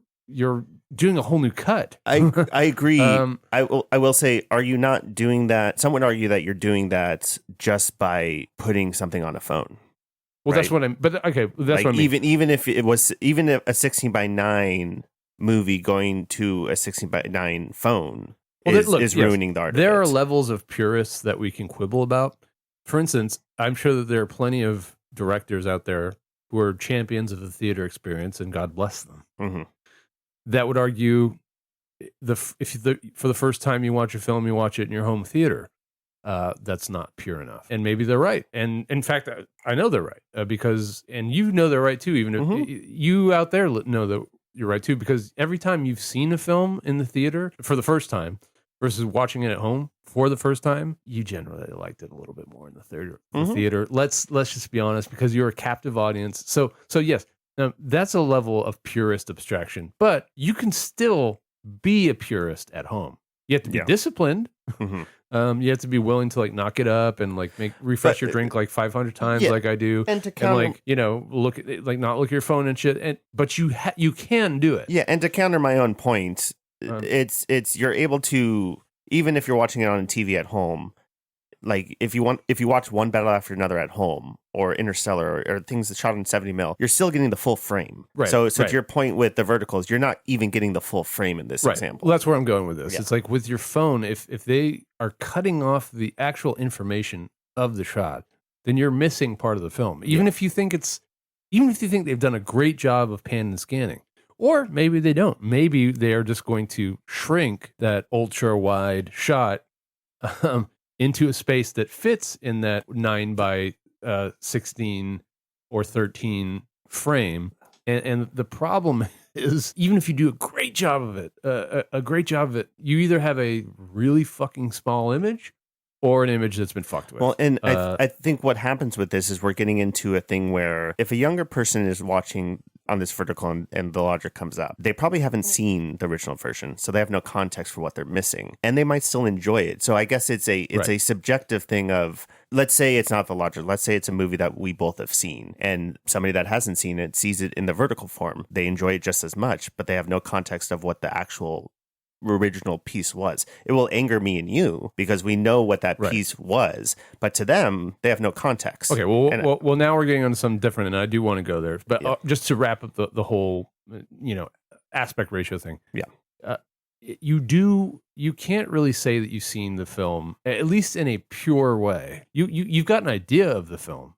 doing a whole new cut. I agree. I will say, are you not doing that? Some would argue that you're doing that just by putting something on a phone. Well, that's what I'm. But okay, that's what I mean. Even if it was a 16:9 movie going to a 16:9 phone is ruining the art. There are levels of purists that we can quibble about. For instance, I'm sure that there are plenty of directors out there who are champions of the theater experience, and God bless them. That would argue for the first time you watch a film, you watch it in your home theater. That's not pure enough. And maybe they're right. And in fact, I know they're right because you know they're right too, even if you out there know that you're right too, because every time you've seen a film in the theater for the first time versus watching it at home for the first time, you generally liked it a little bit more in the theater. Let's just be honest, because you're a captive audience. So yes, that's a level of purist abstraction, but you can still be a purist at home. You have to be disciplined. You have to be willing to knock it up and refresh your drink 500 times like I do, and to counter, look at not look at your phone and shit. But you can do it. Yeah, and to counter my own point, it's you're able to, even if you're watching it on TV at home, if you watch one battle after another at home or Interstellar or things that shot in 70 mil, you're still getting the full frame. Right. So to your point with the verticals, you're not even getting the full frame in this example. Well, that's where I'm going with this. Yeah. It's like with your phone, if they are cutting off the actual information of the shot, then you're missing part of the film. Even if you think they've done a great job of pan and scanning. Or maybe they don't. Maybe they are just going to shrink that ultra wide shot into a space that fits in that 9 by 16 or 13 frame. And the problem is, even if you do a great job of it, you either have a really fucking small image or an image that's been fucked with. Well, and I think what happens with this is we're getting into a thing where if a younger person is watching on this vertical and the logic comes up, they probably haven't seen the original version, so they have no context for what they're missing, and they might still enjoy it. So I guess it's a subjective thing of, let's say it's not the logic. Let's say it's a movie that we both have seen, and somebody that hasn't seen it sees it in the vertical form. They enjoy it just as much, but they have no context of what the actual original piece was. It will anger me and you because we know what that piece was, but to them, they have no context. Okay, well, now we're getting on some different, and I do want to go there, but just to wrap up the whole, aspect ratio thing. Yeah. You can't really say that you've seen the film, at least in a pure way. You've got an idea of the film,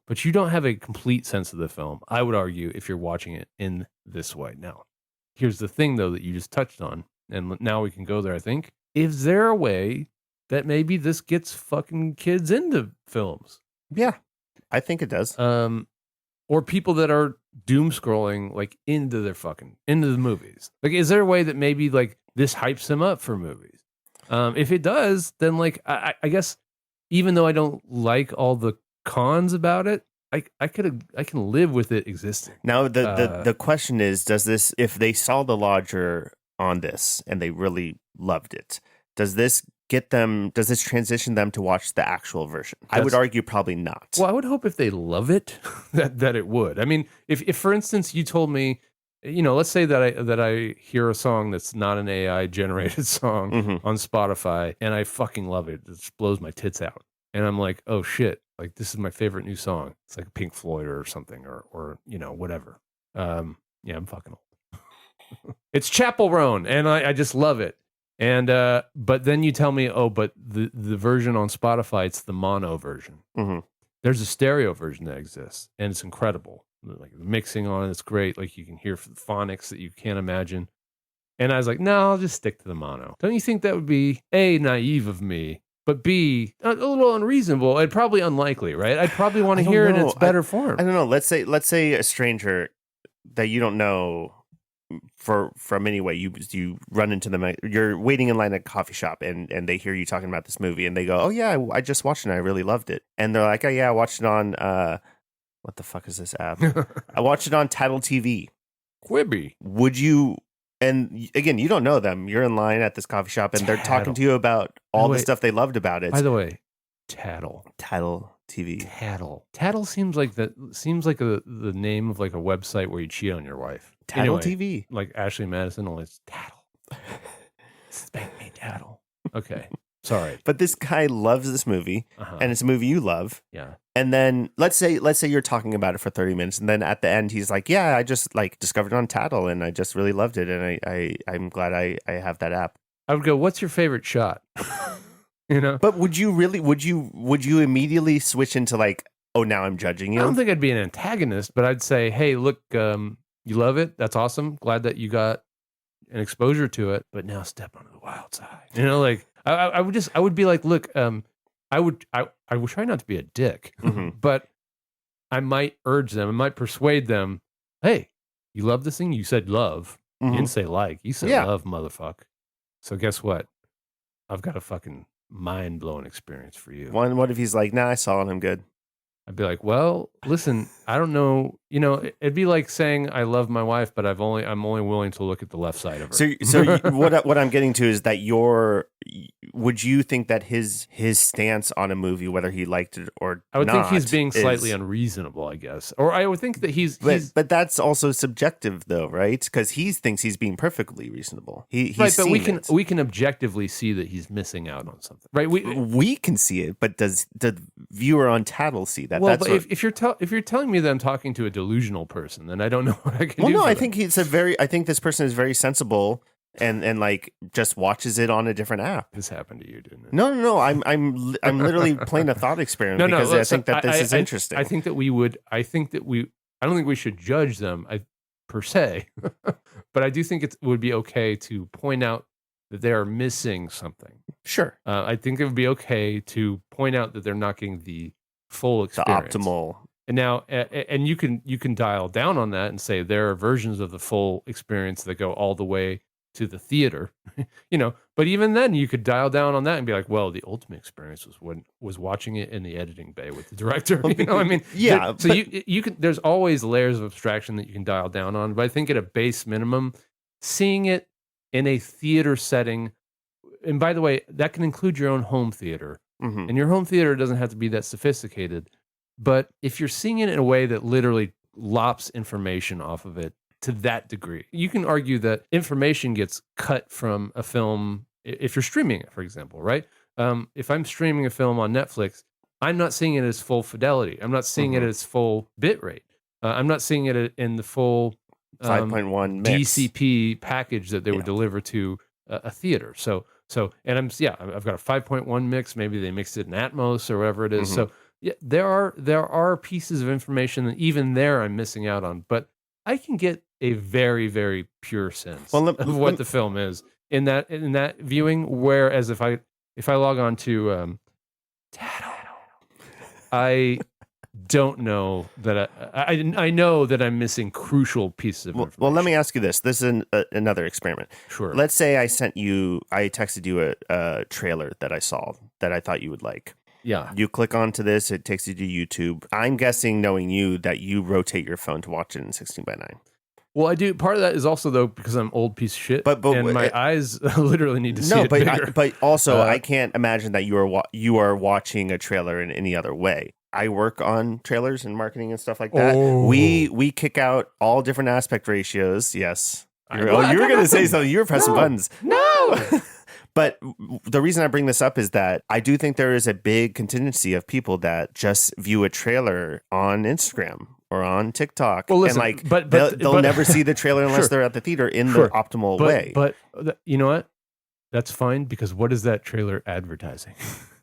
but you don't have a complete sense of the film, I would argue, if you're watching it in this way. Now, here's the thing, though, that you just touched on, and now we can go there, I think. Is there a way that maybe this gets fucking kids into films? Yeah, I think it does. Or people that are doom scrolling like into the movies. Like, is there a way that maybe like this hypes them up for movies? If it does, then like I guess even though I don't like all the cons about it, I can live with it existing. Now the question is, does this, if they saw the lodger on this and they really loved it, does this transition them to watch the actual version? I would argue probably not. Well, I would hope if they love it that it would. I mean, if for instance you told me, let's say that I hear a song that's not an AI generated song on Spotify and I fucking love it. It just blows my tits out. And I'm like, oh shit, like this is my favorite new song. It's like Pink Floyd or something or whatever. Yeah, I'm fucking old. It's Chapel Roan, and I just love it. And but then you tell me, but the version on Spotify, it's the mono version. There's a stereo version that exists, and it's incredible. Like the mixing on it's great. Like you can hear phonics that you can't imagine. And I was like, no, I'll just stick to the mono. Don't you think that would be A, naive of me, but B, a little unreasonable and probably unlikely, right? I'd probably want to hear it in its better form. I don't know. Let's say a stranger that you don't know from anyway, you run into them, you're waiting in line at a coffee shop and they hear you talking about this movie and they go, oh yeah, I just watched it and I really loved it. And they're like, oh yeah, I watched it on what the fuck is this app? I watched it on Title TV. Quibi. Would you, and again, you don't know them, you're in line at this coffee shop and they're talking to you about all the stuff they loved about it. By the way, Title TV. Tattle seems like the name of like a website where you cheat on your wife. Tattle anyway, TV. Like Ashley Madison, only it's Tattle. Spank me, Tattle. Okay. Sorry. But this guy loves this movie and it's a movie you love. Yeah. And then let's say you're talking about it for 30 minutes and then at the end he's like, yeah, I just like discovered it on Tattle and I just really loved it and I'm glad I have that app. I would go, what's your favorite shot? But would you immediately switch into like, oh, now I'm judging you? I don't think I'd be an antagonist, but I'd say, hey, look, you love it. That's awesome. Glad that you got an exposure to it, but now step onto the wild side. Like I would be like, look, I would try not to be a dick, but I might urge them, I might persuade them, hey, you love this thing? You said love. You didn't say like, you said love, motherfucker. So guess what? I've got a fucking mind-blowing experience for you. What if he's like, nah, I saw it, I'm good. I'd be like, well, listen, I don't know. It'd be like saying I love my wife, but I'm only willing to look at the left side of her. So what I'm getting to is that would you think that his stance on a movie, whether he liked it or I would not, think he's being slightly unreasonable, I guess. Or I would think that he's but that's also subjective though, right? Because he thinks he's being perfectly reasonable. He's right, but we it. can objectively see that he's missing out on something, right? We can see it, but does the viewer on Tattle see that? Well, but if you're telling me that I'm talking to a delusional person, then I don't know what I can do. Well, no, I think I think this person is very sensible and like just watches it on a different app. This happened to you, didn't it? No. I'm literally playing a thought experiment because I think that this is interesting. I think that I don't think we should judge them per se, but I do think it would be okay to point out that they are missing something. Sure. I think it would be okay to point out that they're not getting the full experience, the optimal. And now, and you can dial down on that and say there are versions of the full experience that go all the way to the theater, but even then you could dial down on that and be like, well, the ultimate experience was watching it in the editing bay with the director. I mean, yeah. So you can, there's always layers of abstraction that you can dial down on, but I think at a base minimum, seeing it in a theater setting, and by the way, that can include your own home theater, and your home theater doesn't have to be that sophisticated, but if you're seeing it in a way that literally lops information off of it to that degree, you can argue that information gets cut from a film if you're streaming it, for example, right? If I'm streaming a film on Netflix, I'm not seeing it as full fidelity. I'm not seeing it as full bit rate. I'm not seeing it in the full 5.1 mix. DCP package that they would deliver to a theater. So, and I've got a 5.1 mix. Maybe they mixed it in Atmos or whatever it is. So yeah, there are pieces of information that even there I'm missing out on, but I can get a very, very pure sense of what the film is in that viewing. Whereas if I log on to I don't know that I know that I'm missing crucial pieces of information. Well, let me ask you this. This is another experiment. Sure. Let's say I texted you a trailer that I saw that I thought you would like. Yeah. You click onto this, it takes you to YouTube. I'm guessing, knowing you, that you rotate your phone to watch it in 16:9. Well, I do. Part of that is also, though, because I'm old piece of shit, and my eyes literally need to see it bigger. But also, I can't imagine that you are watching a trailer in any other way. I work on trailers and marketing and stuff like that. Oh. We kick out all different aspect ratios. Yes. You were going to say something. You were pressing buttons. No. But the reason I bring this up is that I do think there is a big contingency of people that just view a trailer on Instagram or on TikTok. Well, listen, and but they'll never see the trailer unless they're at the theater in the optimal way. But you know what? That's fine, because what is that trailer advertising?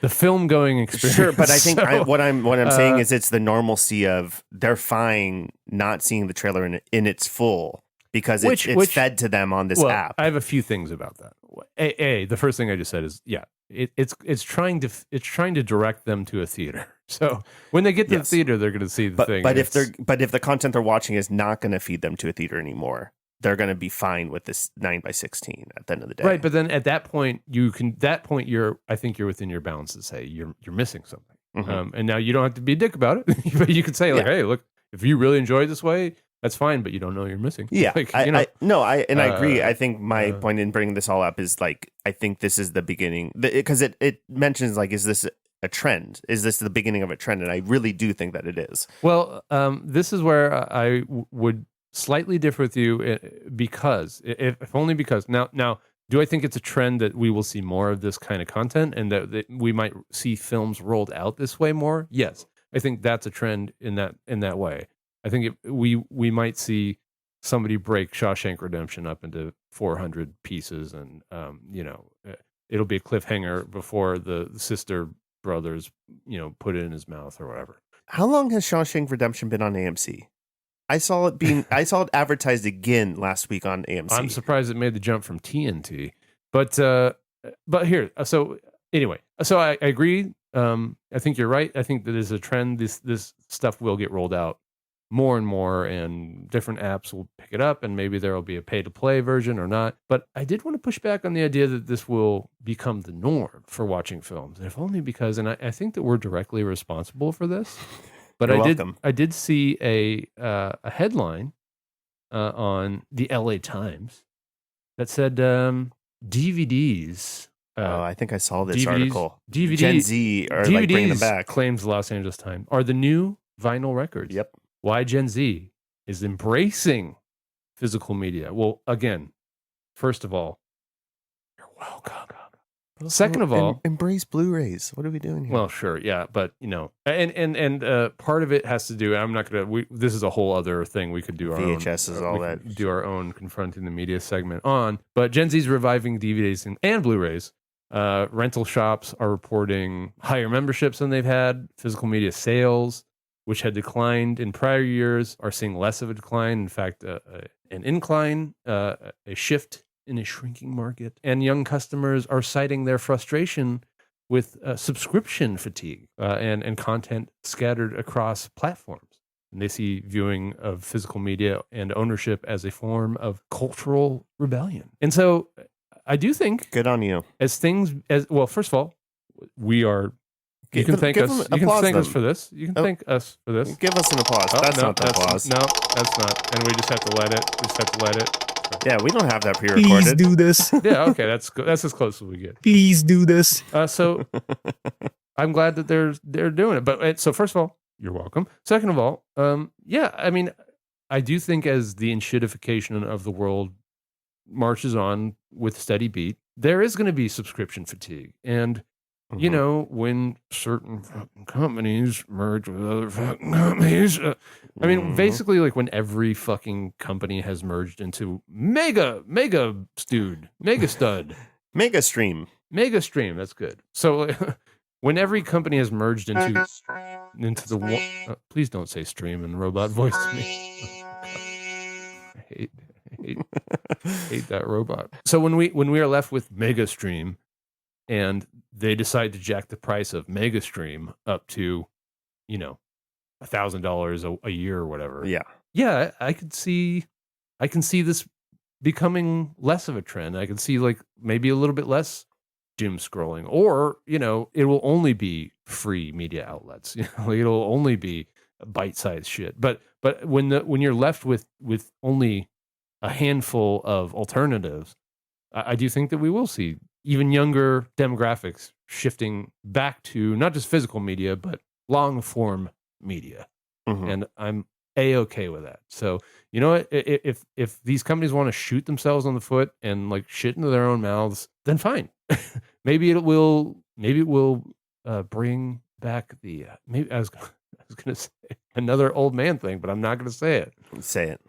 The film going experience. Sure, but I think what I'm saying is it's the normalcy of they're fine not seeing the trailer in its full because it's fed to them on this app. I have a few things about that. The first thing I just said is it's trying to direct them to a theater. So when they get to the theater, they're going to see the thing. But if the content they're watching is not going to feed them to a theater anymore, they're going to be fine with this 9:16 at the end of the day. Right, but then at that point, I think you're within your bounds to say you're missing something. And now you don't have to be a dick about it, but you could say hey, look, if you really enjoy it this way, that's fine, but you don't know you're missing. Yeah, I agree. I think my point in bringing this all up is I think this is the beginning, because it mentions is this a trend? Is this the beginning of a trend? And I really do think that it is. Well, this is where I would slightly differ with you, because if only because now do I think it's a trend that we will see more of this kind of content and that we might see films rolled out this way more? Yes, I think that's a trend in that way. I think we might see somebody break Shawshank Redemption up into 400 pieces, and it'll be a cliffhanger before the sister brothers put it in his mouth or whatever. How long has Shawshank Redemption been on AMC? I saw it advertised again last week on AMC. I'm surprised it made the jump from TNT, but here. So anyway, so I agree. I think you're right. I think that is a trend. This stuff will get rolled out more and more, and different apps will pick it up, and maybe there will be a pay-to-play version or not. But I did want to push back on the idea that this will become the norm for watching films, if only because, and I think that we're directly responsible for this. But I did see a headline on the LA Times that said DVDs. I think I saw this article. DVDs, Gen Z are DVDs, bringing them back. Claims the Los Angeles Times, are the new vinyl records. Yep. Why Gen Z is embracing physical media. Well, again, first of all, you're welcome. Second of all, embrace Blu-rays. What are we doing here? Well, sure, yeah, but and part of it has to do. I'm not gonna. This is a whole other thing we could do. Our VHS own, is all that. Do our own confronting the media segment on. But Gen Z's reviving DVDs and Blu-rays. Rental shops are reporting higher memberships than they've had. Physical media sales, which had declined in prior years, are seeing less of a decline. In fact, an incline, a shift in a shrinking market. And young customers are citing their frustration with subscription fatigue and content scattered across platforms. And they see viewing of physical media and ownership as a form of cultural rebellion. And so I do think, good on you. first of all, we are. You can thank us. You can thank us for this. You can thank us for this. Give us an applause. Oh, That's not the applause. No, that's not. And we just have to let it. Yeah, we don't have that pre-recorded. Please do this. Yeah, okay, that's as close as we get. Please do this. So I'm glad that they're doing it. But so first of all, you're welcome. Second of all, yeah, I mean, I do think as the enshittification of the world marches on with steady beat, there is going to be subscription fatigue. And you know, when certain fucking companies merge with other fucking companies, I mean, basically, like when every fucking company has merged into mega stud, Mega stream. That's good. So when every company has merged into the one, please don't say stream in robot voice to me. I hate that robot. So when we are left with Mega Stream, and they decide to jack the price of Mega Stream up to, $1,000 a year or whatever. Yeah, I can see this becoming less of a trend. I can see like maybe a little bit less doom scrolling, or it will only be free media outlets. It'll only be bite-sized shit. But when you're left with only a handful of alternatives, I do think that we will see even younger demographics shifting back to not just physical media, but long form media. And I'm A-okay with that. So, you know what? If these companies want to shoot themselves on the foot and like shit into their own mouths, then fine. maybe it will bring back the, maybe I was going to say another old man thing, but I'm not going to say it. Say it.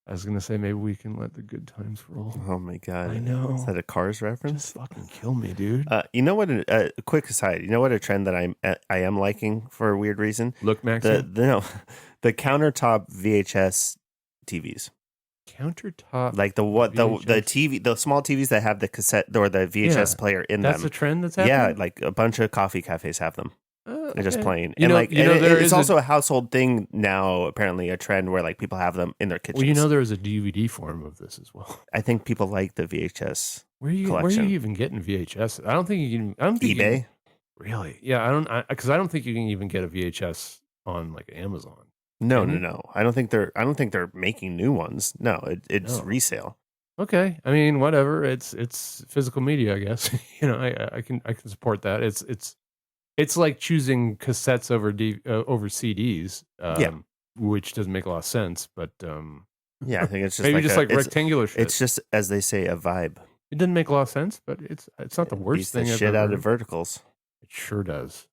I was going to say maybe we can let the good times roll. Oh my God. I know. Is that a Cars reference? Just fucking kill me, dude. You know what? A quick aside. You know what? A trend that I am liking for a weird reason. Look, Max. The countertop VHS TVs. Countertop, like the TV, the small TVs that have the cassette or the VHS player in them. That's a trend that's happening. Yeah, like a bunch of coffee cafes have them. They're just playing. It's also a household thing now, apparently a trend where like people have them in their kitchens. Well, there is a DVD form of this as well. I think people like the VHS Where are you even getting VHS? I don't think you can. I don't think eBay. Really? Yeah, because I don't think you can even get a VHS on like Amazon. No. I don't think they're making new ones. No, it's resale. Okay. I mean, whatever. It's physical media, I guess. I can support that. It's like choosing cassettes over CDs, which doesn't make a lot of sense. But yeah, I think it's just maybe just like rectangular shit. It's just, as they say, a vibe. It didn't make a lot of sense, but it's not the worst thing. The shit out of verticals. It sure does.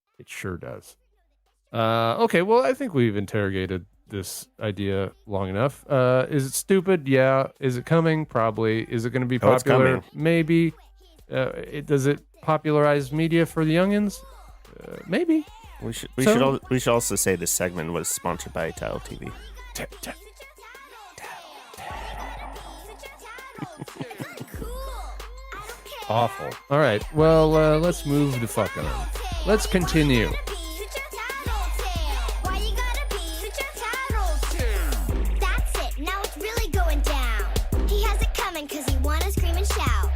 Okay, well, I think we've interrogated this idea long enough. Is it stupid? Yeah. Is it coming? Probably. Is it going to be popular? Maybe. Does it popularize media for the youngins? Maybe. We should also say this segment was sponsored by Tile TV. Awful. All right. Well, let's move the fuck on. Let's continue. That's it. Now it's really going down. He has it coming because he wanna scream and shout.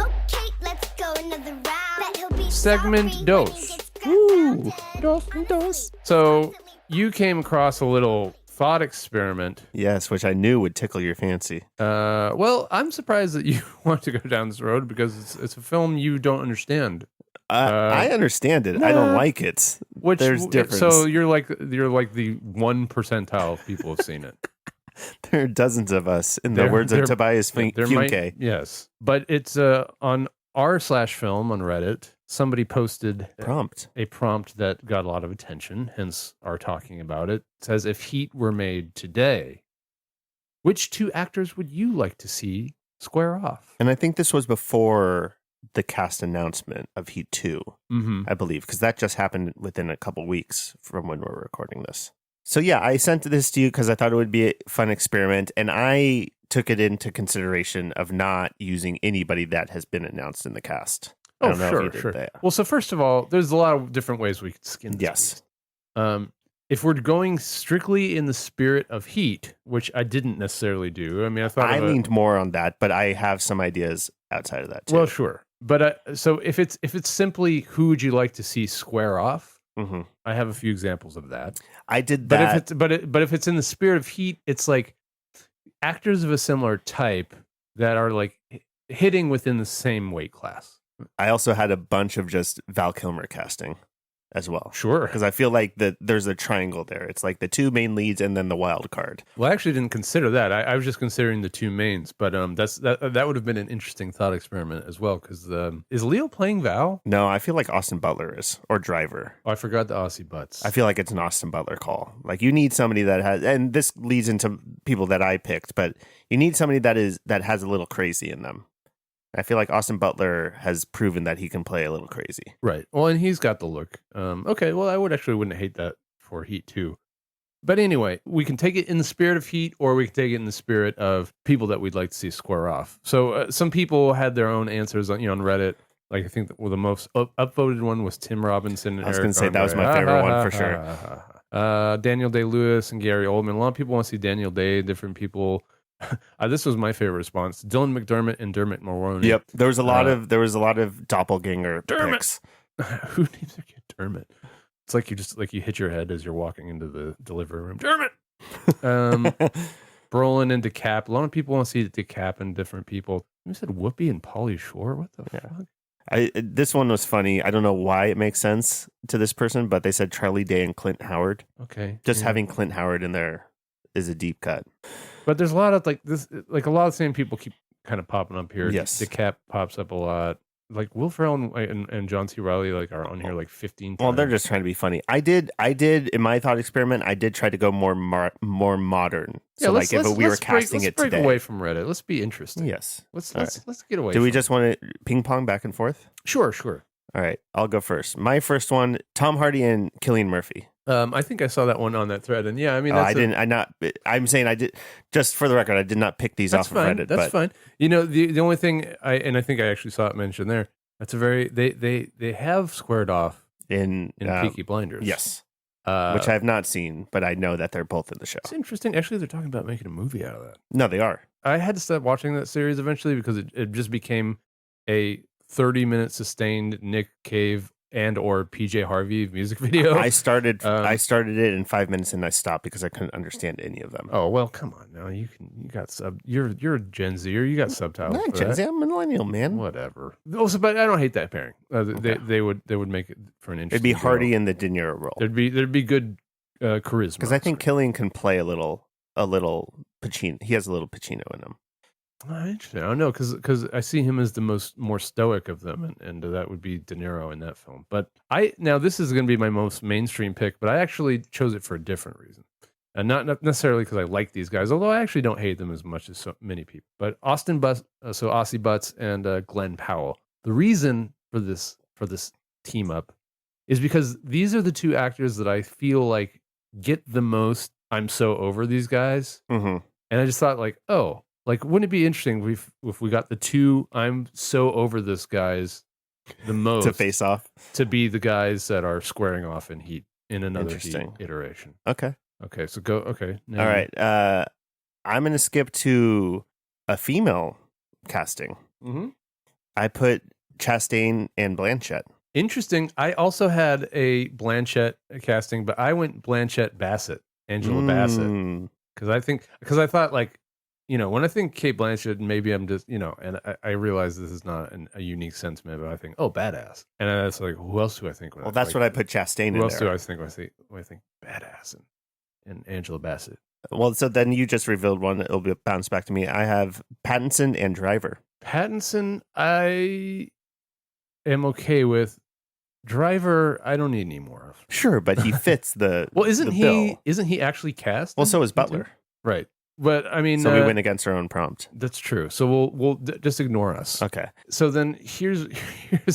Okay, let's go another round. Bet he'll be segment dos. Ooh, dos. So you came across a little thought experiment. Yes, which I knew would tickle your fancy. Well, I'm surprised that you want to go down this road because it's a film you don't understand. I understand it. I don't like it. There's difference. So you're like the 1 percentile of people have seen it. There are dozens of us, in the words of Tobias Funke. Yes, but it's on r/film on Reddit. Somebody posted a prompt that got a lot of attention, hence our talking about it. It says, if Heat were made today, which 2 actors would you like to see square off? And I think this was before the cast announcement of Heat 2, I believe, because that just happened within a couple weeks from when we're recording this. So yeah, I sent this to you because I thought it would be a fun experiment, and I took it into consideration of not using anybody that has been announced in the cast. I don't know if you did that. Well, so first of all, there's a lot of different ways we could skin this beast. if we're going strictly in the spirit of Heat, which I didn't necessarily do. I mean, I leaned more on that, but I have some ideas outside of that too. Well, sure. But so if it's simply who would you like to see square off, I have a few examples of that. I did that. But if it's in the spirit of Heat, it's like actors of a similar type that are like hitting within the same weight class. I also had a bunch of just Val Kilmer casting as well. Sure. Because I feel like there's a triangle there. It's like the two main leads and then the wild card. Well, I actually didn't consider that. I was just considering the two mains, but that would have been an interesting thought experiment as well. Because is Leo playing Val? No, I feel like Austin Butler is, or Driver. Oh, I forgot the Aussie Butts. I feel like it's an Austin Butler call. Like you need somebody that has, and this leads into people that I picked, but you need somebody that has a little crazy in them. I feel like Austin Butler has proven that he can play a little crazy. Right. Well, and he's got the look. Okay. Well, I wouldn't hate that for Heat too. But anyway, we can take it in the spirit of Heat, or we can take it in the spirit of people that we'd like to see square off. So some people had their own answers on Reddit. Like I think the most upvoted one was Tim Robinson. And I was going to say that was my favorite one for sure. Daniel Day-Lewis and Gary Oldman. A lot of people want to see Daniel Day. Different people. This was my favorite response. Dylan McDermott and Dermot Mulroney. Yep, there was a lot of doppelganger Dermot. picks. Who names their kid Dermot? It's like you hit your head as you're walking into the delivery room. Dermot. Brolin and DeCap. A lot of people want to see DeCap and different people. You said Whoopi and Pauly Shore. What the fuck? This one was funny. I don't know why it makes sense to this person, but they said Charlie Day and Clint Howard. Okay, just having Clint Howard in there is a deep cut. But there's a lot of like a lot of the same people keep kind of popping up here. Yes. DeCap pops up a lot. Like Will Ferrell and John C. Reilly are on here like 15 times. Well, they're just trying to be funny. I did in my thought experiment, I did try to go more modern. Yeah, so like if we were casting it today. Let's break away from Reddit. Let's be interesting. Yes. Let's get away. Do we just want to ping pong back and forth? Sure. All right, I'll go first. My first one, Tom Hardy and Cillian Murphy. I think I saw that one on that thread, and yeah, I mean, I'm saying I did. Just for the record, I did not pick these off of Reddit. That's fine. The only thing I think I actually saw it mentioned there. That's a very they have squared off in Peaky Blinders. Yes, which I have not seen, but I know that they're both in the show. It's interesting. Actually, they're talking about making a movie out of that. No, they are. I had to stop watching that series eventually because it just became a 30-minute sustained Nick Cave and or PJ Harvey music video. I started it in 5 minutes and I stopped because I couldn't understand any of them. Oh well, come on now. You're a Gen Z or you got subtitles. Not Gen Z, I'm a millennial, man. Whatever. Also, but I don't hate that pairing. Okay. They would make it for an interesting. It'd be Hardy in the De Niro role. There'd be good charisma. Because I think Cillian can play a little Pacino. He has a little Pacino in him. Oh, interesting. I don't know because I see him as the more stoic of them, and that would be De Niro in that film. But now this is going to be my most mainstream pick, but I actually chose it for a different reason, and not necessarily because I like these guys, although I actually don't hate them as much as so many people. But Austin Butts, so Aussie Butts and Glenn Powell. The reason for this team up is because these are the two actors that I feel like get the most. I'm so over these guys, and I just thought like, oh. Like, wouldn't it be interesting if we got the two I'm so over this guys the most to face off to be the guys that are squaring off in Heat in another Heat iteration? Okay. So go. Okay. All right. I'm going to skip to a female casting. I put Chastain and Blanchett. Interesting. I also had a Blanchett casting, but I went Blanchett Bassett, Angela Bassett, because I thought like. When I think Cate Blanchett, maybe I'm just, and I realize this is not a unique sentiment, but I think, oh, badass. And that's like, who else do I think? Well, that's what I put Chastain in there. Who else do I think? I think badass and Angela Bassett. Well, so then you just revealed one. It'll be bounced back to me. I have Pattinson and Driver. Pattinson, I am okay with. Driver, I don't need any more of. Sure, but he fits the well, isn't the he? Bill. Isn't he actually cast? Well, so is Butler. Right. But I mean, so we went against our own prompt. That's true. So we'll just ignore us. Okay. So then here's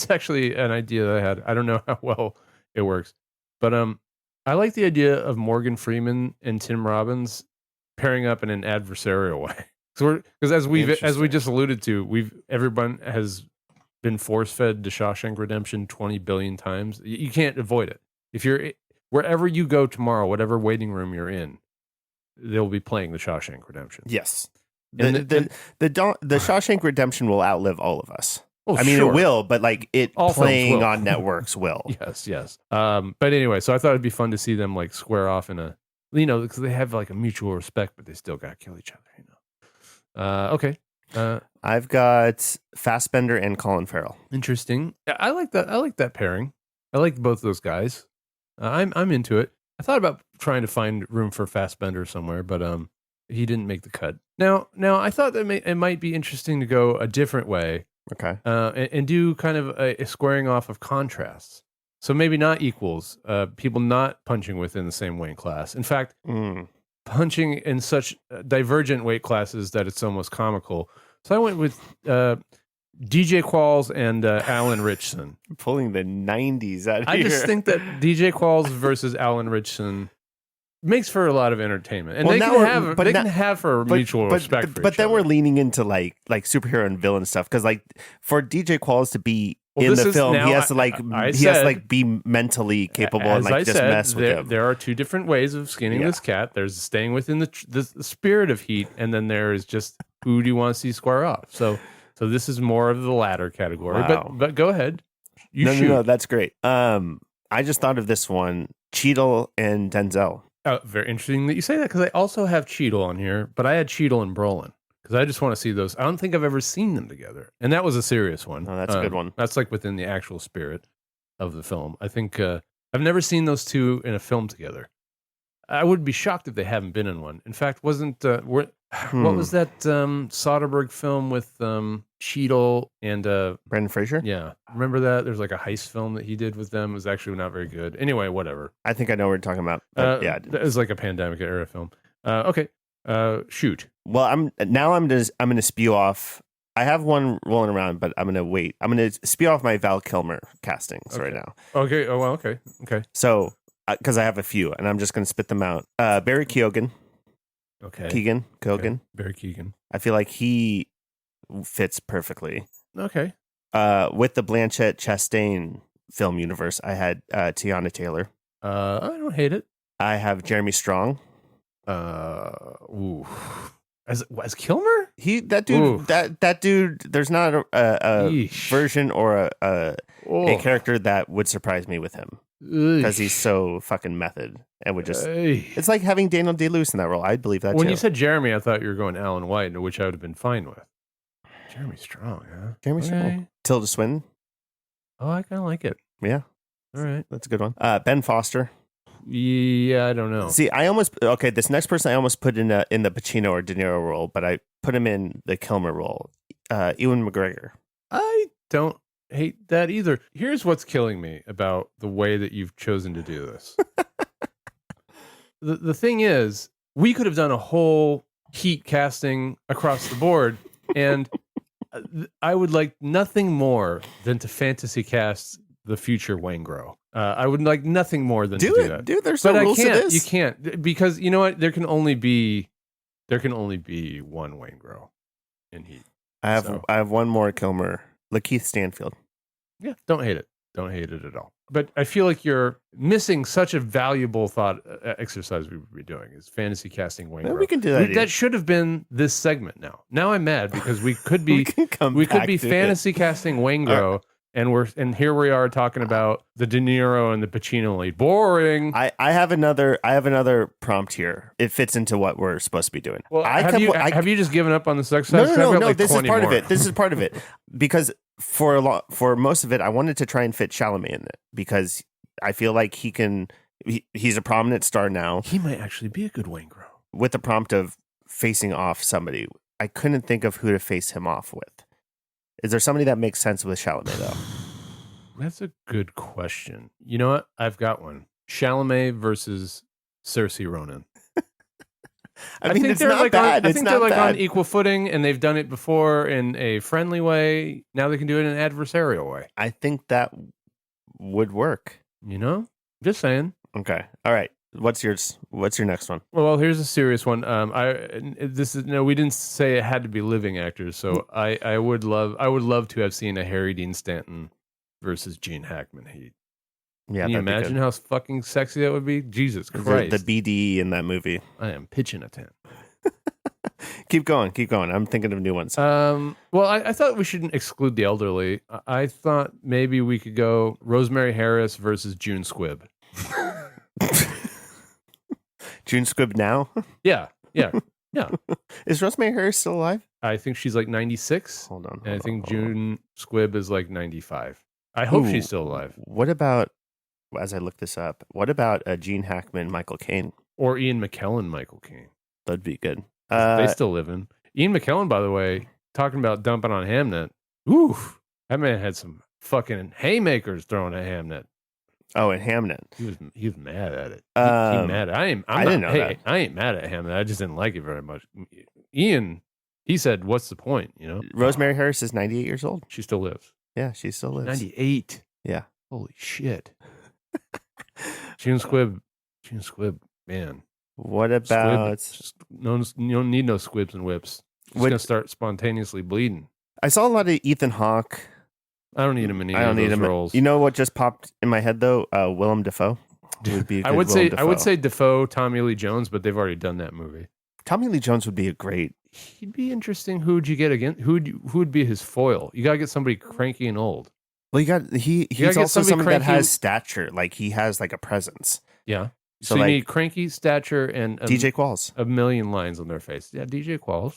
actually an idea that I had. I don't know how well it works, but I like the idea of Morgan Freeman and Tim Robbins pairing up in an adversarial way. So because as we just alluded to, everyone has been force fed to Shawshank Redemption 20 billion times. You can't avoid it. If you're wherever you go tomorrow, whatever waiting room you're in, they'll be playing The Shawshank Redemption. Yes. And The Shawshank Redemption will outlive all of us. Oh, I mean, sure. it will, but like All playing films will. on networks will. Yes. But anyway, so I thought it'd be fun to see them like square off in a, because they have like a mutual respect, but they still got to kill each other. Okay. I've got Fassbender and Colin Farrell. Interesting. I like that. I like that pairing. I like both those guys. I'm into it. I thought about trying to find room for Fassbender somewhere, but he didn't make the cut. Now I thought that it might be interesting to go a different way. Okay. And do kind of a squaring off of contrasts. So maybe not equals, people not punching within the same weight class. In fact, punching in such divergent weight classes that it's almost comical. So I went with DJ Qualls and Alan Ritchson. Pulling the 90s out of I here. just think that DJ Qualls versus Alan Ritchson makes for a lot of entertainment, and Well, they now can we're- have but they now- can have for mutual respect. For But each then other. we're leaning into like superhero and villain stuff because like for DJ Qualls to be in this the is film, now- he has to like I he has said- to like be mentally capable and As like I just said, mess with him. There are two different ways of skinning Yeah. this cat. There's staying within the spirit of Heat, and then there is just who do you want to see square off. So this is more of the latter category. Wow. But go ahead. You No, shoot. no, that's great. I just thought of this one: Cheadle and Denzel. Oh, very interesting that you say that because I also have Cheadle on here, but I had Cheadle and Brolin because I just want to see those. I don't think I've ever seen them together, and that was a serious one. Oh, that's a good one. That's like within the actual spirit of the film. I think I've never seen those two in a film together. I would be shocked if they haven't been in one. In fact, wasn't what was that Soderbergh film with Cheadle and Brendan Fraser? yeah, remember that? There's like a heist film that he did with them. It was actually not very good. Anyway, whatever. I think I know what you're talking about. But yeah. It was like a pandemic era film. Okay, shoot. Well, I'm gonna spew off. I have one rolling around, but I'm gonna wait. I'm gonna spew off my Val Kilmer castings right now. Okay. Oh well. Okay. So, because I have a few, and I'm just gonna spit them out. Barry Keoghan, Okay. Keoghan. Okay. Barry Keoghan. I feel like he fits perfectly. Okay. With the Blanchett Chastain film universe, I had Tiana Taylor. I don't hate it. I have Jeremy Strong. Ooh. As Kilmer? That dude. That dude. There's not a Yeesh. version or a Oh. character that would surprise me with him because he's so fucking method and would just. It's like having Daniel Day-Lewis in that role. I believe that. When too. you said Jeremy, I thought you were going Alan White, which I would have been fine with. Jeremy Strong, huh? Jeremy Strong, Tilda Swinton. Oh, I kind of like it. Yeah, All right. that's a good one. Ben Foster. Yeah, I don't know. See, this next person I almost put in the Pacino or De Niro role, but I put him in the Kilmer role. Ewan McGregor. I don't hate that either. Here's what's killing me about the way that you've chosen to do this. The thing is, we could have done a whole Heat casting across the board, and I would like nothing more than to fantasy cast the future Waingro. I would like nothing more than to do that. Dude. There's But no I rules to can't. this. You can't because you know what? There can only be one Waingro in Heat. I have one more Kilmer. Lakeith Stanfield. Yeah, don't hate it. Don't hate it at all. But I feel like you're missing such a valuable thought exercise we would be doing is fantasy casting Waingro. Well, we can do that. That should have been this segment now. Now I'm mad because we could be we could be fantasy casting Waingro and here we are talking about the De Niro and the Pacino lead. Boring. I have another prompt here. It fits into what we're supposed to be doing. Well, have you just given up on the sex? No. Like This is 20 part more. of it. This is part of it because for most of it, I wanted to try and fit Chalamet in it because I feel like he's a prominent star now. He might actually be a good Waingro. With the prompt of facing off somebody, I couldn't think of who to face him off with. Is there somebody that makes sense with Chalamet though? That's a good question. You know what? I've got one. Chalamet versus Saoirse Ronan. I mean, it's they're not like bad. I It's think not they're like bad. on equal footing, and they've done it before in a friendly way. Now they can do it in an adversarial way. I think that would work. You know, just saying. Okay. All right. What's yours? What's your next one? Well, here's a serious one. We didn't say it had to be living actors, so I would love to have seen a Harry Dean Stanton versus Gene Hackman Heat. Yeah, Can you imagine how fucking sexy that would be? Jesus Christ. The BD in that movie. I am pitching a tent. Keep going. I'm thinking of new ones. Well, I thought we shouldn't exclude the elderly. I thought maybe we could go Rosemary Harris versus June Squibb. June Squibb now? Yeah. Is Rosemary Harris still alive? I think she's like 96. Hold on. And I think June Squibb is like 95. I hope she's still alive. What about, as I look this up, what about Gene Hackman, Michael Caine? Or Ian McKellen, Michael Caine. That'd be good. They still live in. Ian McKellen, by the way, talking about dumping on Hamnet. Oof. That man had some fucking haymakers thrown at Hamnet. Oh, and Hamnet. He was mad at it. He mad. I didn't know that. I ain't mad at Hamnet. I just didn't like it very much. Ian, he said, "What's the point?" You know. Rosemary Harris is 98 years old. She still lives. Yeah, she still lives. 98. Yeah. Holy shit. June Squibb, man. What about? You don't need no squibs and whips. It's gonna start spontaneously bleeding. I saw a lot of Ethan Hawke. I don't need him in any of those roles. You know what just popped in my head though? Willem Dafoe would be. I would say Dafoe, Tommy Lee Jones, but they've already done that movie. Tommy Lee Jones would be a great. He'd be interesting. Who would you get again? Who would be his foil? You gotta get somebody cranky and old. Well, he's also somebody that has stature. Like he has like a presence. Yeah. So you need cranky stature and DJ Qualls. A million lines on their face. Yeah, DJ Qualls.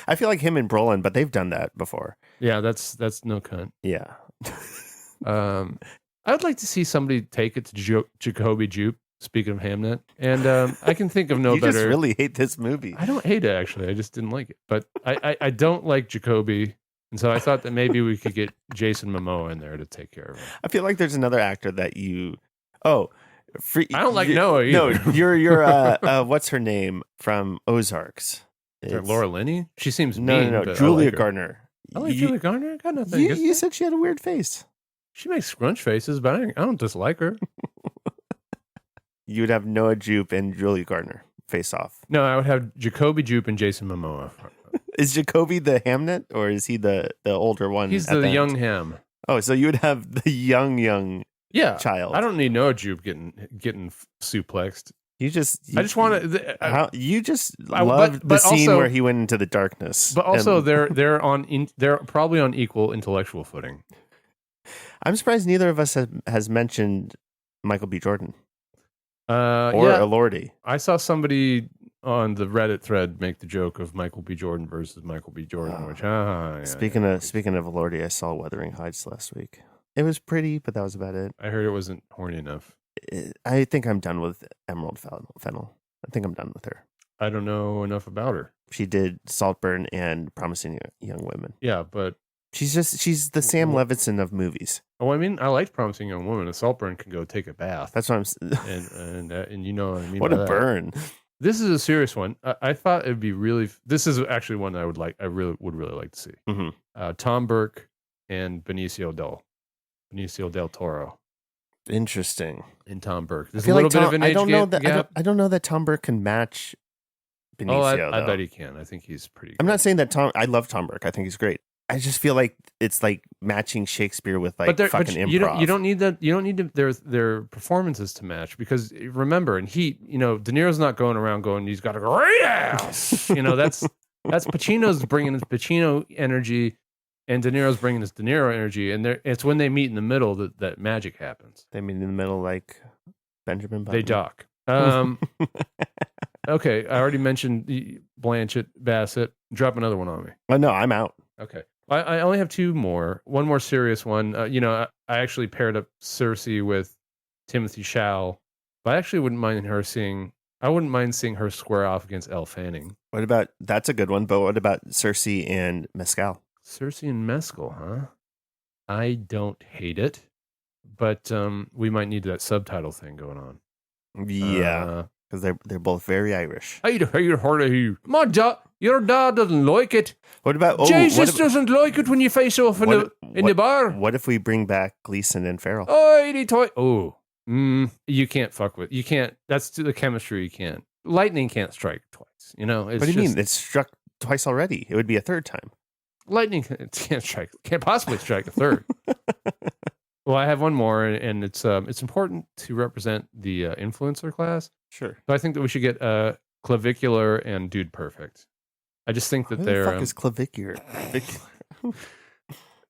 I feel like him and Brolin, but they've done that before. Yeah, that's no cunt. Yeah. I would like to see somebody take it to Jacoby Jupe. Speaking of Hamnet, and I can think of no better. You just really hate this movie. I don't hate it actually. I just didn't like it, but I don't like Jacoby, and so I thought that maybe we could get Jason Momoa in there to take care of him. I feel like there's another actor that you. Oh. I don't like Noah either. No, you're what's her name from Ozarks? Laura Linney? She seems mean. No, Julia Garner. I like Julia Garner. I got nothing. You said she had a weird face. She makes scrunch faces, but I don't dislike her. You would have Noah Jupe and Julia Garner face off. No, I would have Jacoby Jupe and Jason Momoa. Is Jacoby the Hamnet or is he the older one? He's the young Ham. Oh, so you would have the young child. I don't need Noah Jupe getting suplexed. I just want to. You just loved the scene where he went into the darkness. But also, they're probably on equal intellectual footing. I'm surprised neither of us has mentioned Michael B. Jordan or Elordi. I saw somebody on the Reddit thread make the joke of Michael B. Jordan versus Michael B. Jordan. Which speaking of Elordi, I saw Wuthering Heights last week. It was pretty, but that was about it. I heard it wasn't horny enough. I think I'm done with Emerald Fennell. I think I'm done with her. I don't know enough about her. She did Saltburn and Promising Young Women. Yeah, but she's the Sam Levinson of movies. Oh, I mean, I liked Promising Young Woman. A Saltburn can go take a bath. That's what I'm saying. And you know what I mean. What a burn! This is a serious one. I thought it'd be really. This is actually one I would like. I really would like to see. Mm-hmm. Tom Burke and Benicio del Toro. Interesting. And Tom Burke. There's a little bit of an age gap. I don't know that Tom Burke can match Benicio. I bet he can. I think he's pretty. I'm not saying that I love Tom Burke. I think he's great. I just feel like it's like matching Shakespeare with fucking improv. You don't need that. You don't need their performances to match because remember, in Heat, De Niro's not going around going, he's got a great ass. That's Pacino's bringing his Pacino energy. And De Niro's bringing this De Niro energy, and it's when they meet in the middle that magic happens. They meet in the middle like Benjamin Button. They dock. Okay, I already mentioned Blanchett, Bassett. Drop another one on me. Oh, no, I'm out. Okay. I only have two more. One more serious one. I actually paired up Cersei with Timothy Chalamet, but I actually wouldn't mind seeing her square off against Elle Fanning. That's a good one, but what about Cersei and Mescal? Cersei and Mescal, huh? I don't hate it, but we might need that subtitle thing going on. Yeah, because they're both very Irish. I'd heard of you. Your dad doesn't like it. What about Jesus doesn't like it when you face off in the bar. What if we bring back Gleason and Farrell? You can't fuck with. You can't. That's the chemistry. You can't. Lightning can't strike twice. What do you mean? It's struck twice already. It would be a third time. Lightning can't possibly strike a third. Well, I have one more, and it's important to represent the influencer class. Sure. So I think that we should get Clavicular and Dude Perfect. I just think that Who they're the fuck is Clavicular?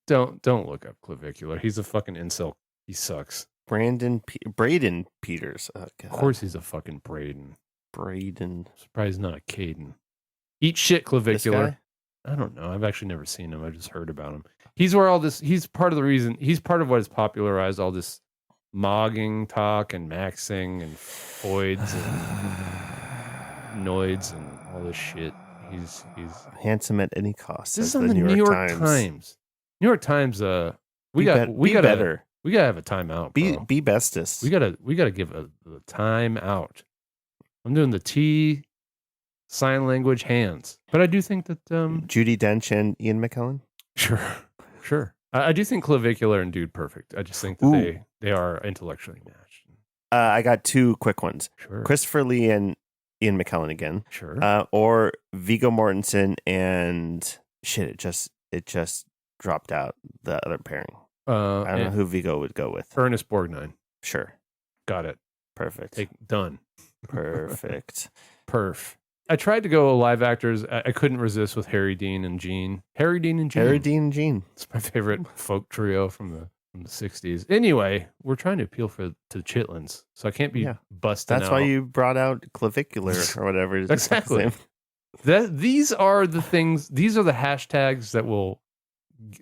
don't look up Clavicular. He's a fucking incel. He sucks. Braden Peters. Oh, God. Of course, he's a fucking Braden. Braden. Surprised not a Caden. Eat shit, Clavicular. This guy? I don't know. I've actually never seen him. I just heard about him. He's where all this. He's part of the reason. He's part of what has popularized all this mogging talk and maxing and foids and noids and all this shit. He's handsome at any cost. This is on the New York Times. New York Times. We gotta have a timeout. Be bestest. We gotta give a time out. I'm doing the T sign language hands, but I do think that Judi Dench and Ian McKellen. Sure. I do think Clavicular and Dude Perfect. I just think that they are intellectually matched. I got two quick ones. Sure. Christopher Lee and Ian McKellen again. Sure. Or Viggo Mortensen and shit. It just dropped out the other pairing. I don't know who Viggo would go with. Ernest Borgnine. Sure. Got it. Perfect. Done. Perfect. Perf. I tried to go live actors. I couldn't resist with Harry Dean and Gene. Harry Dean and Gene. It's my favorite folk trio from the 60s. Anyway, we're trying to appeal to chitlins, so I can't be busting That's why you brought out Clavicular or whatever. Exactly. These are the things. These are the hashtags that will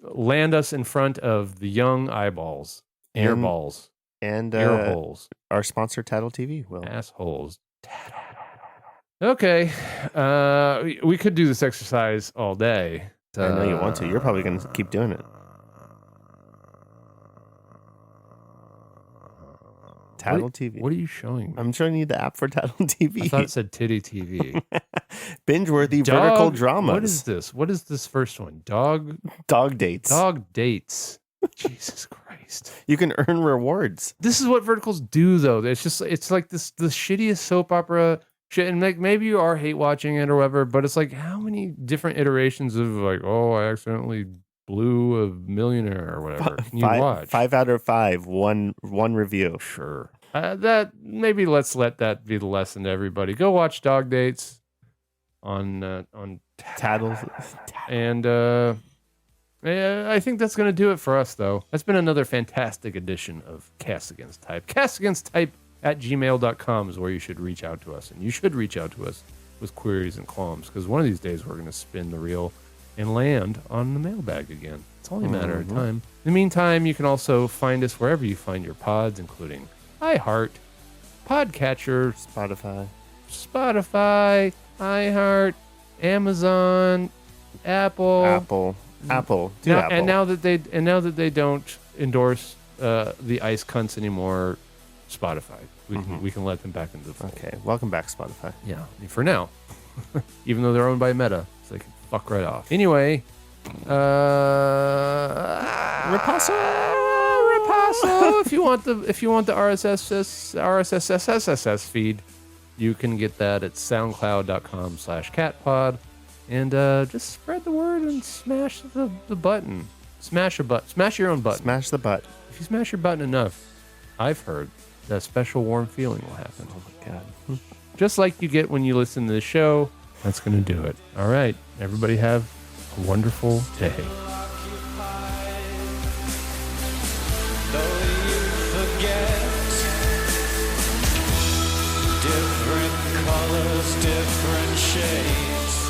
land us in front of the young eyeballs, airballs, and earholes. Our sponsor, Tattle TV, will assholes. Okay, we could do this exercise all day. I know you want to. You're probably going to keep doing it. Tattle TV. What are you showing me? I'm showing you the app for Tattle TV. I thought it said Titty TV. Binge-worthy vertical dramas. What is this? What is this first one? Dog dates. Dog dates. Jesus Christ. You can earn rewards. This is what verticals do, though. It's like the shittiest soap opera shit. And like maybe you are hate watching it or whatever, but it's like how many different iterations of like, oh, I accidentally blew a millionaire or whatever. Can you watch? 5 out of 5. One review. Sure. That maybe let's let that be the lesson to everybody. Go watch Dog Dates on Tattle. And I think that's going to do it for us, though. That's been another fantastic edition of Cast Against Type. castagainsttype@gmail.com is where you should reach out to us. And you should reach out to us with queries and qualms, because one of these days we're going to spin the reel and land on the mailbag again. It's only a matter of time. In the meantime, you can also find us wherever you find your pods, including iHeart, Podcatcher, Spotify, iHeart, Amazon, Apple. Apple. And now that they don't endorse the ice cunts anymore, Spotify. We can let them back into the fold. Okay, welcome back, Spotify. Yeah, for now. Even though they're owned by Meta, so they can fuck right off. Anyway, Ripasso. If you want the RSS feed, you can get that at soundcloud.com/catpod. And just spread the word and smash the button. Smash your own button. Smash the butt. If you smash your button enough, I've heard that a special warm feeling will happen. Oh my God. Just like you get when you listen to the show. That's going to do it. All right. Everybody have a wonderful day. Different colors, different shades.